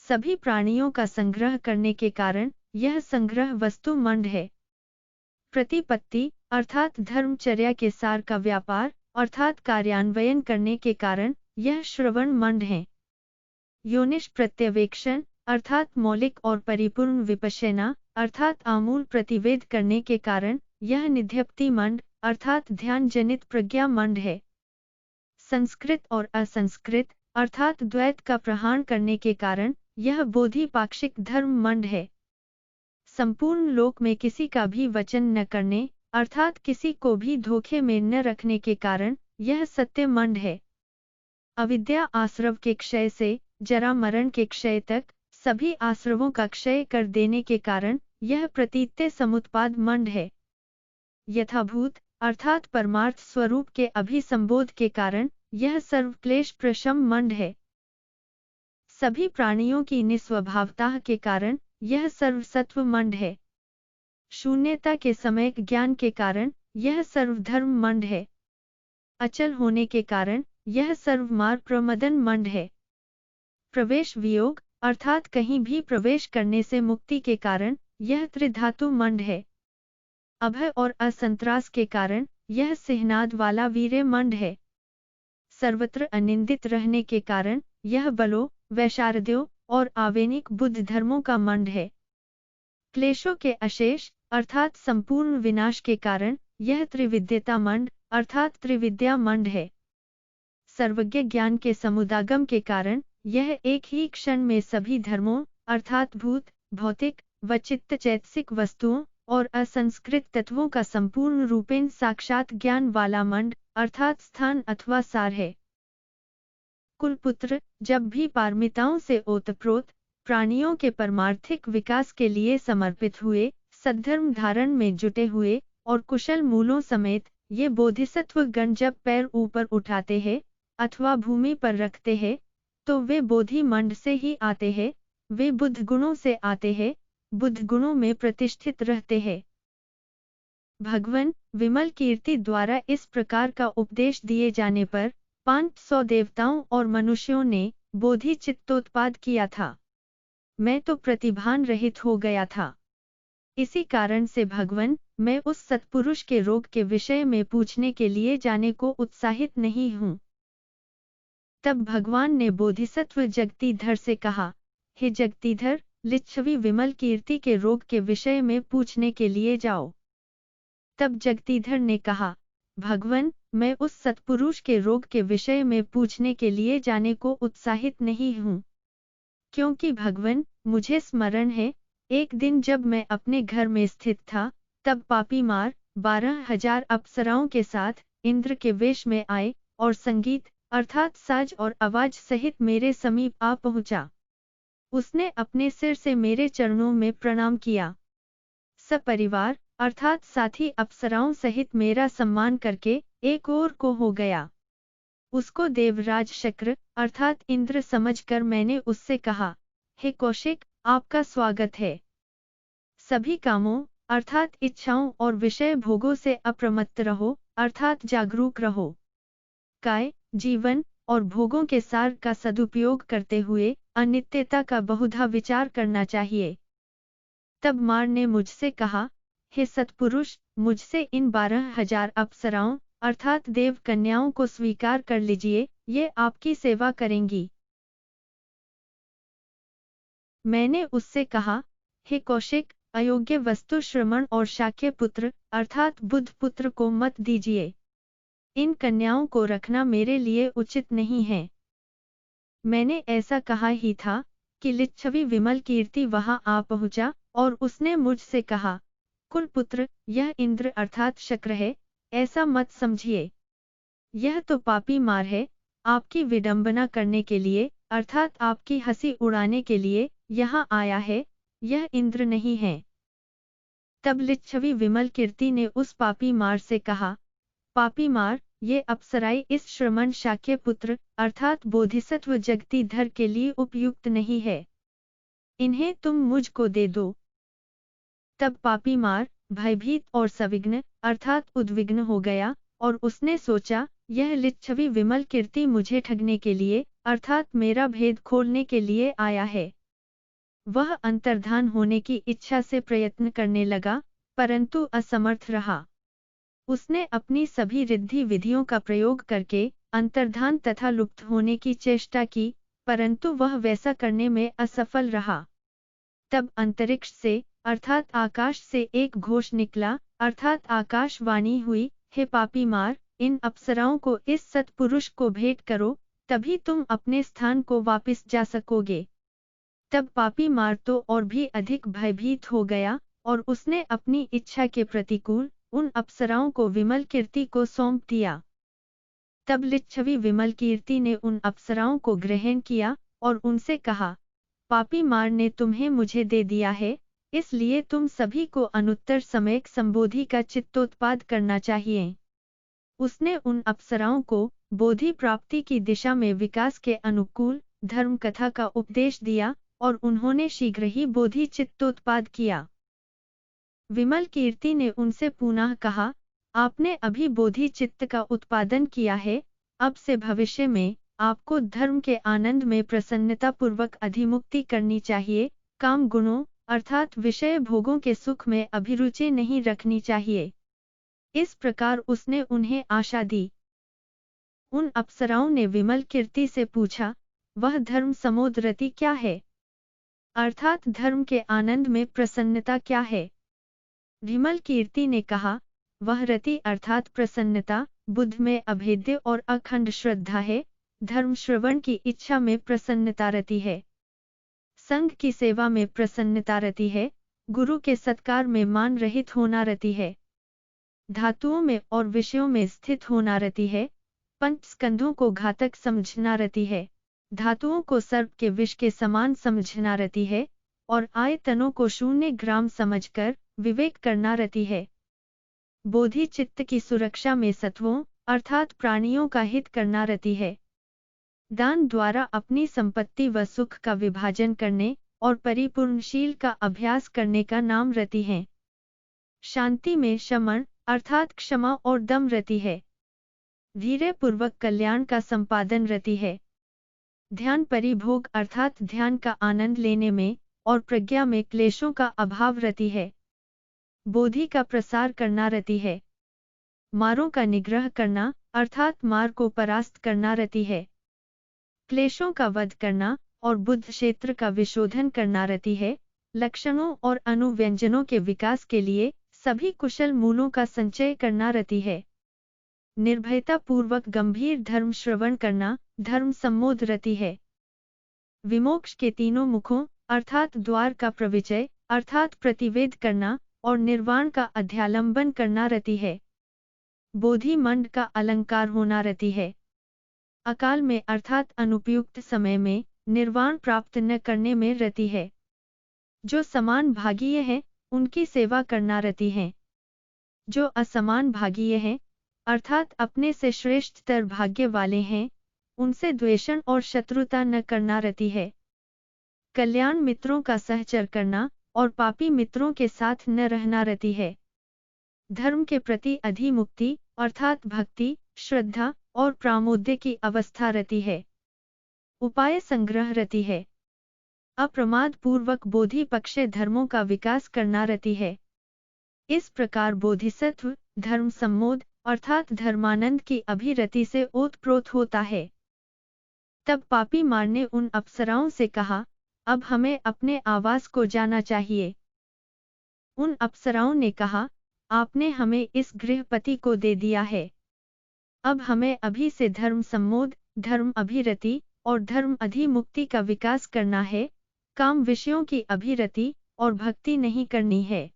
S1: सभी प्राणियों का संग्रह करने के कारण यह संग्रह वस्तु मंड है। प्रतिपत्ति अर्थात धर्मचर्या के सार का व्यापार अर्थात कार्यान्वयन करने के कारण यह श्रवण मंड है। योनिश प्रत्यवेक्षण अर्थात मौलिक और परिपूर्ण विपश्यना अर्थात आमूल प्रतिवेद करने के कारण यह निध्यप्ति मंड अर्थात ध्यान जनित प्रज्ञा मंड है। संस्कृत और असंस्कृत अर्थात द्वैत का प्रहार करने के कारण यह बोधि पाक्षिक धर्म मंड है। संपूर्ण लोक में किसी का भी वचन न करने अर्थात किसी को भी धोखे में न रखने के कारण यह सत्य मंड है। अविद्या आश्रव के क्षय से जरा मरण के क्षय तक सभी आश्रवों का क्षय कर देने के कारण यह प्रतीत्य समुत्पाद मंड है। यथाभूत अर्थात परमार्थ स्वरूप के अभिसंबोध के कारण यह सर्वक्लेश प्रशम मंड है। सभी प्राणियों की निस्वभावता के कारण यह सर्वसत्व मंड है। शून्यता के समय ज्ञान के कारण यह सर्वधर्म मंड है। अचल होने के कारण यह सर्वमार्ग प्रमदन मंड है। प्रवेश वियोग अर्थात कहीं भी प्रवेश करने से मुक्ति के कारण यह त्रिधातु मंड है। अभय और असंत्रास के कारण यह सिहनाद वाला वीर्य मंड है। सर्वत्र अनिंदित रहने के कारण यह बलो वैशारद्यो और आवेनिक बुद्ध धर्मों का मंड है। क्लेशों के अशेष अर्थात संपूर्ण विनाश के कारण यह त्रिविद्यता मंड अर्थात त्रिविद्या मंड है। सर्वज्ञ ज्ञान के समुदागम के कारण यह एक ही क्षण में सभी धर्मों अर्थात भूत भौतिक व चित्त चैतसिक वस्तुओं और असंस्कृत तत्वों का संपूर्ण रूपेण साक्षात ज्ञान वाला मंड अर्थात स्थान अथवा सार है। कुलपुत्र जब भी पारमिताओं से ओतप्रोत प्राणियों के परमार्थिक विकास के लिए समर्पित हुए, सद्धर्म धारण में जुटे हुए और कुशल मूलों समेत ये बोधिसत्व गण जब पैर ऊपर उठाते हैं अथवा भूमि पर रखते हैं, तो वे बोधि मंड से ही आते हैं, वे बुद्ध गुणों से आते हैं, बुद्ध गुणों में प्रतिष्ठित रहते हैं। भगवान विमल कीर्ति द्वारा इस प्रकार का उपदेश दिए जाने पर 500 देवताओं और मनुष्यों ने बोधि चित्तोत्पाद किया था। मैं तो प्रतिभान रहित हो गया था। इसी कारण से भगवान मैं उस सत्पुरुष के रोग के विषय में पूछने के लिए जाने को उत्साहित नहीं हूँ। तब भगवान ने बोधिसत्व जगतीधर से कहा, हे जगतीधर, लिच्छवी विमल कीर्ति के रोग के विषय में पूछने के लिए जाओ। तब जगतीधर ने कहा, भगवान मैं उस सत्पुरुष के रोग के विषय में पूछने के लिए जाने को उत्साहित नहीं हूँ, क्योंकि भगवान मुझे स्मरण है, एक दिन जब मैं अपने घर में स्थित था, तब पापी मार 12,000 अप्सराओं के साथ इंद्र के वेश में आए और संगीत अर्थात साज और आवाज सहित मेरे समीप आ पहुंचा। उसने अपने सिर से मेरे चरणों में प्रणाम किया। सपरिवार अर्थात साथी अप्सराओं सहित मेरा सम्मान करके एक ओर को हो गया। उसको देवराज शक्र अर्थात इंद्र समझकर मैंने उससे कहा, हे कौशिक, आपका स्वागत है। सभी कामों अर्थात इच्छाओं और विषय भोगों से अप्रमत्त रहो अर्थात जागरूक रहो। काय, जीवन और भोगों के सार का सदुपयोग करते हुए अनित्यता का बहुधा विचार करना चाहिए। तब मार ने मुझसे कहा, हे सत्पुरुष, मुझसे इन 12,000 अप्सराओं अर्थात देव कन्याओं को स्वीकार कर लीजिए, ये आपकी सेवा करेंगी। मैंने उससे कहा, हे कौशिक, अयोग्य वस्तु श्रमण और शाक्य पुत्र अर्थात बुद्ध पुत्र को मत दीजिए। इन कन्याओं को रखना मेरे लिए उचित नहीं है। मैंने ऐसा कहा ही था कि लिच्छवी विमल कीर्ति वहां आ पहुंचा और उसने मुझसे कहा, कुलपुत्र, यह इंद्र अर्थात शक्र है, ऐसा मत समझिए। यह तो पापी मार है, आपकी विडंबना करने के लिए अर्थात आपकी हंसी उड़ाने के लिए यहाँ आया है, यह इंद्र नहीं है। तब लिच्छवी विमल कीर्ति ने उस पापी मार से कहा, पापी मार, ये अप्सराएं इस श्रमण शाक्य पुत्र अर्थात बोधिसत्व जगतीधर के लिए उपयुक्त नहीं है। इन्हें तुम मुझको दे दो। तब पापी मार भयभीत और सविघ्न अर्थात उद्विग्न हो गया और उसने सोचा, यह लिच्छवी विमल कीर्ति मुझे ठगने के लिए अर्थात मेरा भेद खोलने के लिए आया है। वह अंतर्धान होने की इच्छा से प्रयत्न करने लगा, परंतु असमर्थ रहा। उसने अपनी सभी रिद्धि विधियों का प्रयोग करके अंतर्धान तथा लुप्त होने की चेष्टा की, परंतु वह वैसा करने में असफल रहा। तब अंतरिक्ष से अर्थात आकाश से एक घोष निकला अर्थात आकाशवाणी हुई, हे पापी मार, इन अप्सराओं को इस सत्पुरुष को भेंट करो, तभी तुम अपने स्थान को वापस जा सकोगे। तब पापी मार तो और भी अधिक भयभीत हो गया और उसने अपनी इच्छा के प्रतिकूल उन अप्सराओं को विमल कीर्ति को सौंप दिया। तब लिच्छवी विमल कीर्ति ने उन अप्सराओं को ग्रहण किया और उनसे कहा, पापी मार ने तुम्हें मुझे दे दिया है, इसलिए तुम सभी को अनुत्तर समयक संबोधि का चित्तोत्पाद करना चाहिए। उसने उन अप्सराओं को बोधि प्राप्ति की दिशा में विकास के अनुकूल धर्म कथा का उपदेश दिया और उन्होंने शीघ्र ही बोधि चित्तोत्पाद किया। विमल कीर्ति ने उनसे पुनः कहा, आपने अभी बोधि चित्त का उत्पादन किया है, अब से भविष्य में आपको धर्म के आनंद में प्रसन्नता पूर्वक अधिमुक्ति करनी चाहिए, काम गुणों अर्थात विषय भोगों के सुख में अभिरुचि नहीं रखनी चाहिए। इस प्रकार उसने उन्हें आशा दी। उन अप्सराओं ने विमल कीर्ति से पूछा, वह धर्म समोद रति क्या है? अर्थात धर्म के आनंद में प्रसन्नता क्या है? विमल कीर्ति ने कहा, वह रति अर्थात प्रसन्नता बुद्ध में अभेद्य और अखंड श्रद्धा है, धर्म श्रवण की इच्छा में प्रसन्नता रति है, संघ की सेवा में प्रसन्नता रति है, गुरु के सत्कार में मान रहित होना रति है, धातुओं में और विषयों में स्थित होना रति है, पंच स्कंधों को घातक समझना रति है, धातुओं को सर्प के विष के समान समझना रति है और आयतनों को 0 ग्राम समझकर विवेक करना रति है। बोधि चित्त की सुरक्षा में सत्वों अर्थात प्राणियों का हित करना रति है। दान द्वारा अपनी संपत्ति व सुख का विभाजन करने और परिपूर्णशील का अभ्यास करने का नाम रति है। शांति में शमन अर्थात क्षमा और दम रति है। धीरे पूर्वक कल्याण का संपादन रति है। ध्यान परिभोग अर्थात ध्यान का आनंद लेने में और प्रज्ञा में क्लेशों का अभाव रति है। बोधि का प्रसार करना रति है। मारों का निग्रह करना अर्थात मार को परास्त करना रति है। क्लेशों का वध करना और बुद्ध क्षेत्र का विशोधन करना रति है। लक्षणों और अनुव्यंजनों के विकास के लिए सभी कुशल मूलों का संचय करना रति है। निर्भयता पूर्वक गंभीर धर्म श्रवण करना धर्म सम्मोध रति है। विमोक्ष के तीनों मुखों अर्थात द्वार का प्रविजय अर्थात प्रतिवेद करना और निर्वाण का अध्यालंबन करना रति है। बोधि मंड का अलंकार होना रति है। अकाल में अर्थात अनुपयुक्त समय में निर्वाण प्राप्त न करने में रति है। जो समान भागीय है उनकी सेवा करना रति है। जो असमान भागीय हैं, अर्थात अपने से श्रेष्ठतर भाग्य वाले हैं, उनसे द्वेषण और शत्रुता न करना रति है। कल्याण मित्रों का सहचर करना और पापी मित्रों के साथ न रहना रति है। धर्म के प्रति अधिमुक्ति अर्थात भक्ति, श्रद्धा और प्रामोद्य की अवस्था रति है। उपाय संग्रह रति है। अप्रमाद पूर्वक बोधि पक्षे धर्मों का विकास करना रति है। इस प्रकार बोधिसत्व धर्म सम्मोद अर्थात धर्मानंद की अभिरति से ओतप्रोत होता है। तब पापी मार ने उन अप्सराओं से कहा, अब हमें अपने आवास को जाना चाहिए। उन अप्सराओं ने कहा, आपने हमें इस गृहपति को दे दिया है। अब हमें अभी से धर्म सम्मोद, धर्म अभिरति और धर्म अधिमुक्ति का विकास करना है, काम विषयों की अभिरति और भक्ति नहीं करनी है।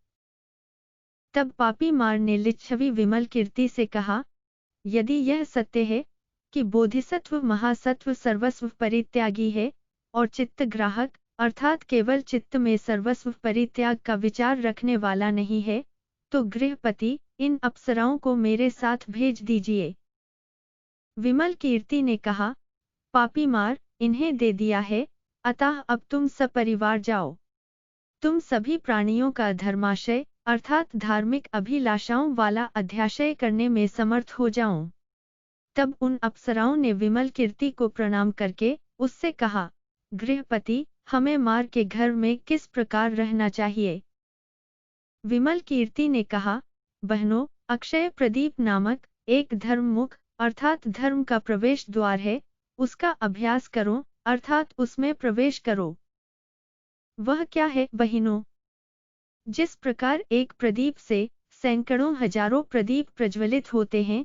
S1: तब पापी मार ने लिच्छवी विमल कीर्ति से कहा, यदि यह सत्य है कि बोधिसत्व महासत्व सर्वस्व परित्यागी है और चित्त ग्राहक अर्थात केवल चित्त में सर्वस्व परित्याग का विचार रखने वाला नहीं है, तो गृहपति इन अप्सराओं को मेरे साथ भेज दीजिए। विमल कीर्ति ने कहा, पापी मार, इन्हें दे दिया है, अतः अब तुम सपरिवार जाओ। तुम सभी प्राणियों का धर्माशय अर्थात धार्मिक अभिलाषाओं वाला अध्याशय करने में समर्थ हो जाऊं। तब उन अप्सराओं ने विमल कीर्ति को प्रणाम करके उससे कहा, गृहपति, हमें मार के घर में किस प्रकार रहना चाहिए? विमल कीर्ति ने कहा, बहनों, अक्षय प्रदीप नामक एक धर्ममुख अर्थात धर्म का प्रवेश द्वार है, उसका अभ्यास करो अर्थात उसमें प्रवेश करो। वह क्या है बहिनों? जिस प्रकार एक प्रदीप से सैकड़ों हजारों प्रदीप प्रज्वलित होते हैं,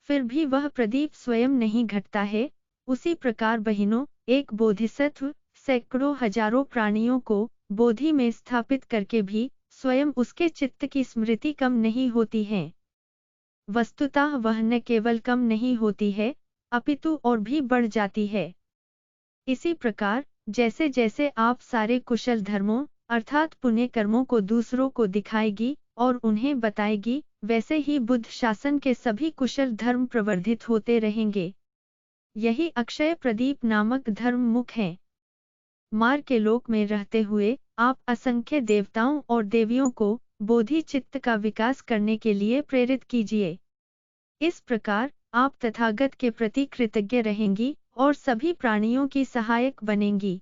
S1: फिर भी वह प्रदीप स्वयं नहीं घटता है, उसी प्रकार बहिनों, एक बोधिसत्व सैकड़ों हजारों प्राणियों को बोधि में स्थापित करके भी स्वयं उसके चित्त की स्मृति कम नहीं होती है। वस्तुतः वह न केवल कम नहीं होती है, अपितु और भी बढ़ जाती है। इसी प्रकार जैसे जैसे आप सारे कुशल धर्मों अर्थात पुण्य कर्मों को दूसरों को दिखाएगी और उन्हें बताएगी, वैसे ही बुद्ध शासन के सभी कुशल धर्म प्रवर्धित होते रहेंगे। यही अक्षय प्रदीप नामक धर्म मुख है। मार के लोक में रहते हुए आप असंख्य देवताओं और देवियों को बोधि चित्त का विकास करने के लिए प्रेरित कीजिए। इस प्रकार आप तथागत के प्रति कृतज्ञ रहेंगी और सभी प्राणियों की सहायक बनेंगी।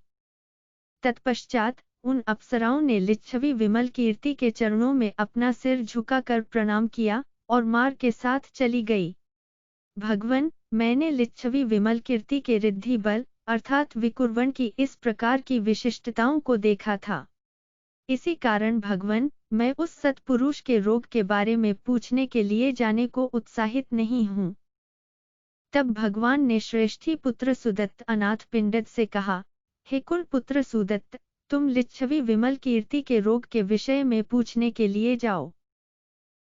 S1: तत्पश्चात उन अप्सराओं ने लिच्छवी विमल कीर्ति के चरणों में अपना सिर झुकाकर प्रणाम किया और मार के साथ चली गई। भगवन, मैंने लिच्छवी विमल कीर्ति के रिद्धि बल अर्थात विकुर्वण की इस प्रकार की विशिष्टताओं को देखा था। इसी कारण भगवन, मैं उस सत्पुरुष के रोग के बारे में पूछने के लिए जाने को उत्साहित नहीं हूँ। तब भगवान ने श्रेष्ठी पुत्र सुदत्त अनाथ पिंडित से कहा, हे कुल पुत्र सुदत्त, तुम लिच्छवी विमल कीर्ति के रोग के विषय में पूछने के लिए जाओ।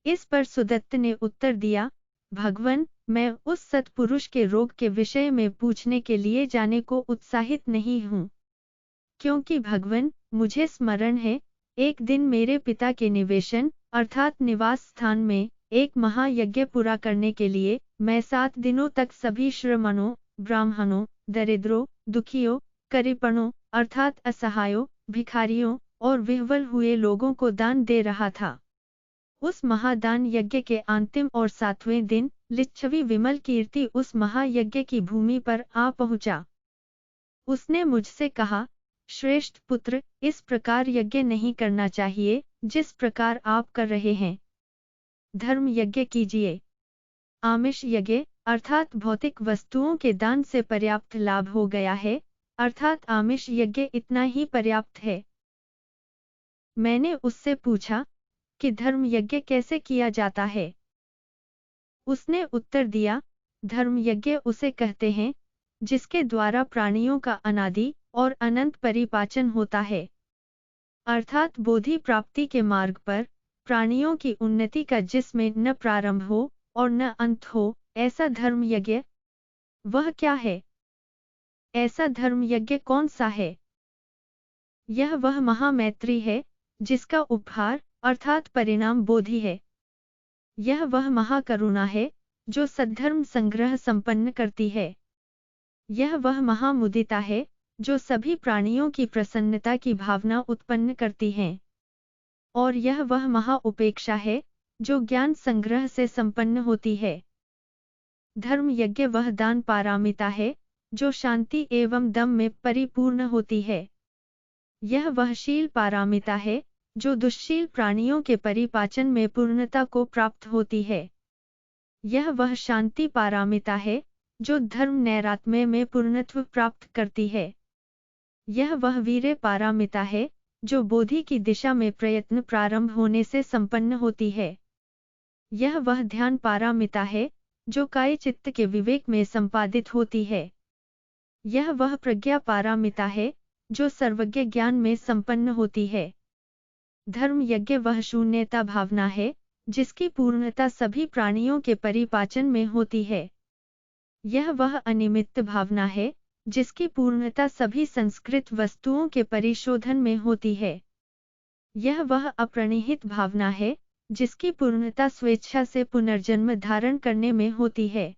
S1: इस पर सुदत्त ने उत्तर दिया, भगवन, मैं उस सत्पुरुष के रोग के विषय में पूछने के लिए जाने को उत्साहित नहीं हूँ, क्योंकि भगवन, मुझे स्मरण है, एक दिन मेरे पिता के निवेशन अर्थात निवास स्थान में एक महायज्ञ पूरा करने के लिए मैं 7 दिनों तक सभी श्रमणों, ब्राह्मणों, दरिद्रों, दुखियों, करीपणों अर्थात असहायों, भिखारियों और विह्वल हुए लोगों को दान दे रहा था। उस महादान यज्ञ के अंतिम और 7वें दिन लिच्छवी विमल कीर्ति उस महायज्ञ की भूमि पर आ पहुंचा। उसने मुझसे कहा, श्रेष्ठ पुत्र, इस प्रकार यज्ञ नहीं करना चाहिए जिस प्रकार आप कर रहे हैं। धर्म यज्ञ कीजिए। आमिष यज्ञ अर्थात भौतिक वस्तुओं के दान से पर्याप्त लाभ हो गया है, अर्थात आमिष यज्ञ इतना ही पर्याप्त है। मैंने उससे पूछा कि धर्म यज्ञ कैसे किया जाता है? उसने उत्तर दिया, धर्म यज्ञ उसे कहते हैं जिसके द्वारा प्राणियों का अनादि और अनंत परिपाचन होता है। अर्थात बोधि प्राप्ति के मार्ग पर प्राणियों की उन्नति का जिसमें न प्रारंभ हो और न अंत हो, ऐसा धर्म यज्ञ। वह क्या है? ऐसा धर्म यज्ञ कौन सा है? यह वह महामैत्री है जिसका उपहार अर्थात परिणाम बोधि है। यह वह महाकरुणा है जो सद्धर्म संग्रह संपन्न करती है। यह वह महामुदिता है जो सभी प्राणियों की प्रसन्नता की भावना उत्पन्न करती है। और यह वह महाउपेक्षा है जो ज्ञान संग्रह से संपन्न होती है। धर्म यज्ञ वह दान पारामिता है जो शांति एवं दम में परिपूर्ण होती है। यह वह शील पारामिता है जो दुष्शील प्राणियों के परिपाचन में पूर्णता को प्राप्त होती है। यह वह शांति पारामिता है जो धर्म नैरात्म्य में पूर्णत्व प्राप्त करती है। यह वह वीर्य पारामिता है जो बोधि की दिशा में प्रयत्न प्रारंभ होने से संपन्न होती है। यह वह ध्यान पारामिता है जो काय चित्त के विवेक में संपादित होती है। यह वह प्रज्ञा पारामिता है जो सर्वज्ञ ज्ञान में संपन्न होती है। धर्म यज्ञ वह शून्यता भावना है जिसकी पूर्णता सभी प्राणियों के परिपाचन में होती है। यह वह अनिमित्त भावना है जिसकी पूर्णता सभी संस्कृत वस्तुओं के परिशोधन में होती है। यह वह अप्रणिहित भावना है जिसकी पूर्णता स्वेच्छा से पुनर्जन्म धारण करने में होती है।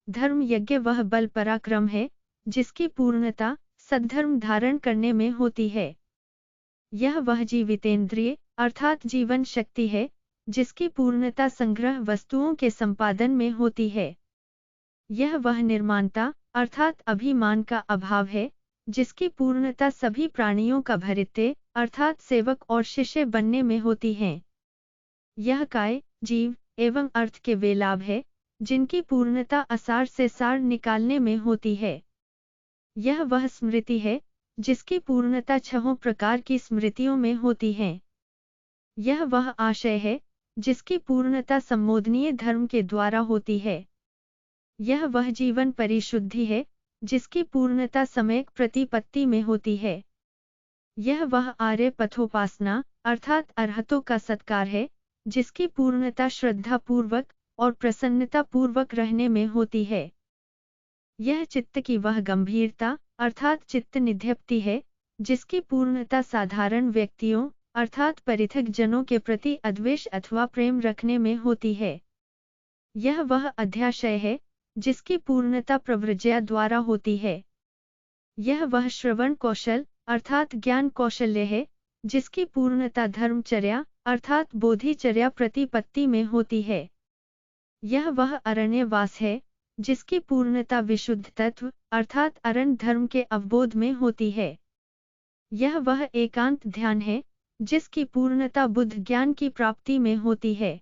S1: धर्म यज्ञ वह बल पराक्रम है जिसकी पूर्णता सद्धर्म धारण करने में होती है। यह वह जीवितेंद्रिय अर्थात जीवन शक्ति है जिसकी पूर्णता संग्रह वस्तुओं के संपादन में होती है। यह वह निर्माणता अर्थात अभिमान का अभाव है जिसकी पूर्णता सभी प्राणियों का भरित्य अर्थात सेवक और शिष्य बनने में होती है। यह काय जीव एवं अर्थ के वे लाभ है जिनकी पूर्णता असार से सार निकालने में होती है। यह वह स्मृति है जिसकी पूर्णता छहों प्रकार की स्मृतियों में होती है। यह वह आशय है जिसकी पूर्णता सम्मोदनीय धर्म के द्वारा होती है। यह वह जीवन परिशुद्धि है जिसकी पूर्णता सम्यक प्रतिपत्ति में होती है। यह वह आर्य पथोपासना अर्थात अरहतों का सत्कार है जिसकी पूर्णता श्रद्धा पूर्वक और प्रसन्नता पूर्वक रहने में होती है। यह चित्त की वह गंभीरता अर्थात चित्त निध्यप्ति है जिसकी पूर्णता साधारण व्यक्तियों अर्थात परिथिक जनों के प्रति अद्वेष अथवा प्रेम रखने में होती है। यह वह अध्याशय है जिसकी पूर्णता प्रवृज्या द्वारा होती है। यह वह श्रवण कौशल अर्थात ज्ञान कौशल्य है जिसकी पूर्णता धर्मचर्या अर्थात बोधिचर्या प्रतिपत्ति में होती है। यह वह अरण्यवास है जिसकी पूर्णता विशुद्ध तत्व अर्थात अरण्य धर्म के अवबोध में होती है। यह वह एकांत ध्यान है जिसकी पूर्णता बुद्ध ज्ञान की प्राप्ति में होती है।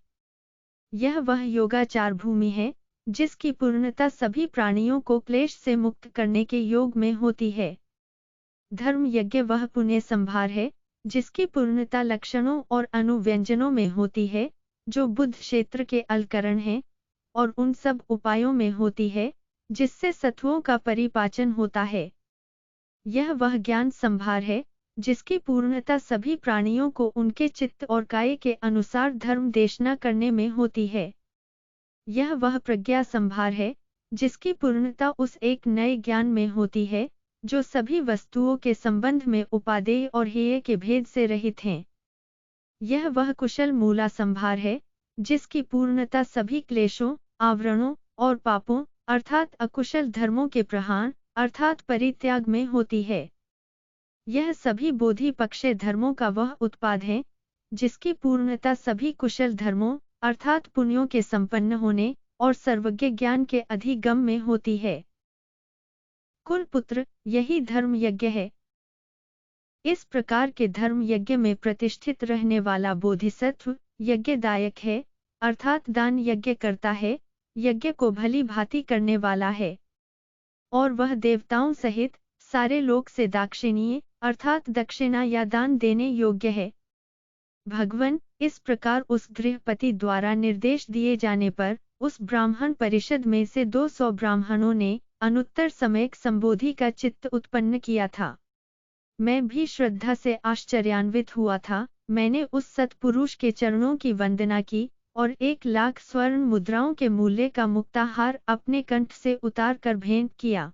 S1: यह वह योगाचार भूमि है जिसकी पूर्णता सभी प्राणियों को क्लेश से मुक्त करने के योग में होती है। धर्म यज्ञ वह पुण्य संभार है जिसकी पूर्णता लक्षणों और अनुव्यंजनों में होती है जो बुद्ध क्षेत्र के अलकरण हैं और उन सब उपायों में होती है जिससे सत्वों का परिपाचन होता है। यह वह ज्ञान संभार है जिसकी पूर्णता सभी प्राणियों को उनके चित्त और काय के अनुसार धर्म देशना करने में होती है। यह वह प्रज्ञा संभार है जिसकी पूर्णता उस एक नए ज्ञान में होती है जो सभी वस्तुओं के संबंध में उपादेय और हेय के भेद से रहित हैं। यह वह कुशल मूला संभार है जिसकी पूर्णता सभी क्लेशों आवरणों और पापों अर्थात अकुशल धर्मों के प्रहार अर्थात परित्याग में होती है। यह सभी बोधि पक्षे धर्मों का वह उत्पाद है जिसकी पूर्णता सभी कुशल धर्मों अर्थात पुण्यों के संपन्न होने और सर्वज्ञ ज्ञान के अधिगम में होती है। कुलपुत्र यही धर्म यज्ञ है। इस प्रकार के धर्म यज्ञ में प्रतिष्ठित रहने वाला बोधिसत्व यज्ञदायक है अर्थात दान यज्ञ करता है, यज्ञ को भली भांति करने वाला है और वह देवताओं सहित सारे लोक से दाक्षिणीय अर्थात दक्षिणा या दान देने योग्य है। भगवन इस प्रकार उस गृहपति द्वारा निर्देश दिए जाने पर उस ब्राह्मण परिषद में से 200 ब्राह्मणों ने अनुत्तर समयक संबोधि का चित्त उत्पन्न किया था। मैं भी श्रद्धा से आश्चर्यान्वित हुआ था। मैंने उस सत्पुरुष के चरणों की वंदना की और 1 लाख स्वर्ण मुद्राओं के मूल्य का मुक्ताहार अपने कंठ से उतार कर भेंट किया,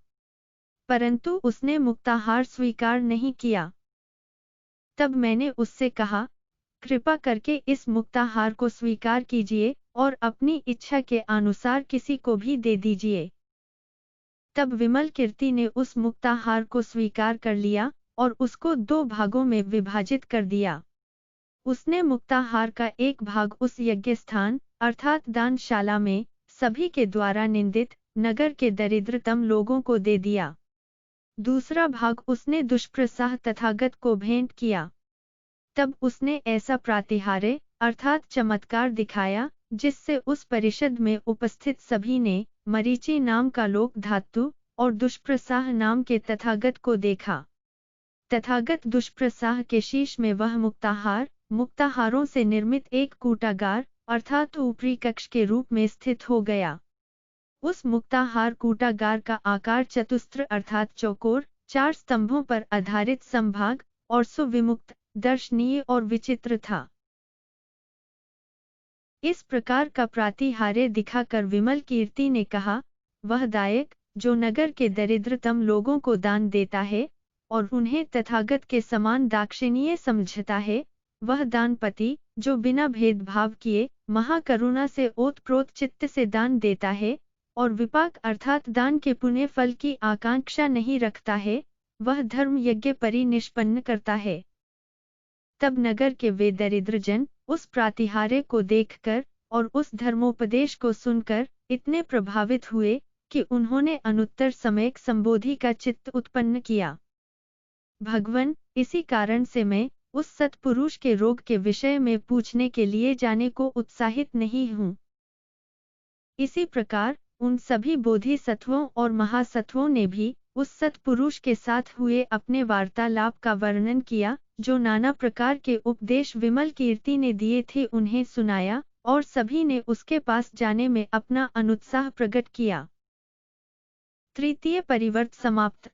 S1: परंतु उसने मुक्ताहार स्वीकार नहीं किया। तब मैंने उससे कहा, कृपा करके इस मुक्ताहार को स्वीकार कीजिए और अपनी इच्छा के अनुसार किसी को भी दे दीजिए। तब विमल कीर्ति ने उस मुक्ताहार को स्वीकार कर लिया और उसको 2 भागों में विभाजित कर दिया। उसने मुक्ताहार का एक भाग उस यज्ञ स्थान अर्थात दानशाला में सभी के द्वारा निंदित नगर के दरिद्रतम लोगों को दे दिया। दूसरा भाग उसने दुष्प्रसाह तथागत को भेंट किया। तब उसने ऐसा प्रातिहार्य अर्थात चमत्कार दिखाया जिससे उस परिषद में उपस्थित सभी ने मरीचि नाम का लोक धातु और दुष्प्रसाह नाम के तथागत को देखा। तथागत दुष्प्रसाह के शीश में वह मुक्ताहारों से निर्मित एक कूटागार अर्थात ऊपरी कक्ष के रूप में स्थित हो गया। उस मुक्ताहार कूटागार का आकार चतुस्त्र अर्थात चौकोर 4 स्तंभों पर आधारित संभाग और सुविमुक्त दर्शनीय और विचित्र था। इस प्रकार का प्रातिहार्य दिखाकर विमल कीर्ति ने कहा, वह दायक जो नगर के दरिद्रतम लोगों को दान देता है और उन्हें तथागत के समान दाक्षिणीय समझता है, वह दानपति जो बिना भेदभाव किए महाकरुणा से ओतप्रोत चित्त से दान देता है और विपाक अर्थात दान के पुण्य फल की आकांक्षा नहीं रखता है, वह धर्म यज्ञ परिनिष्पन्न करता है। तब नगर के वे दरिद्रजन उस प्रातिहार्य को देखकर और उस धर्मोपदेश को सुनकर इतने प्रभावित हुए कि उन्होंने अनुत्तर सम्यक संबोधि का चित्त उत्पन्न किया। भगवन, इसी कारण से मैं उस सत्पुरुष के रोग के विषय में पूछने के लिए जाने को उत्साहित नहीं हूँ। इसी प्रकार उन सभी बोधिसत्वों और महासत्वों ने भी उस सत्पुरुष के साथ हुए अपने वार्तालाप का वर्णन किया, जो नाना प्रकार के उपदेश विमल कीर्ति ने दिए थे उन्हें सुनाया और सभी ने उसके पास जाने में अपना अनुत्साह प्रकट किया। तृतीय परिवर्त समाप्त।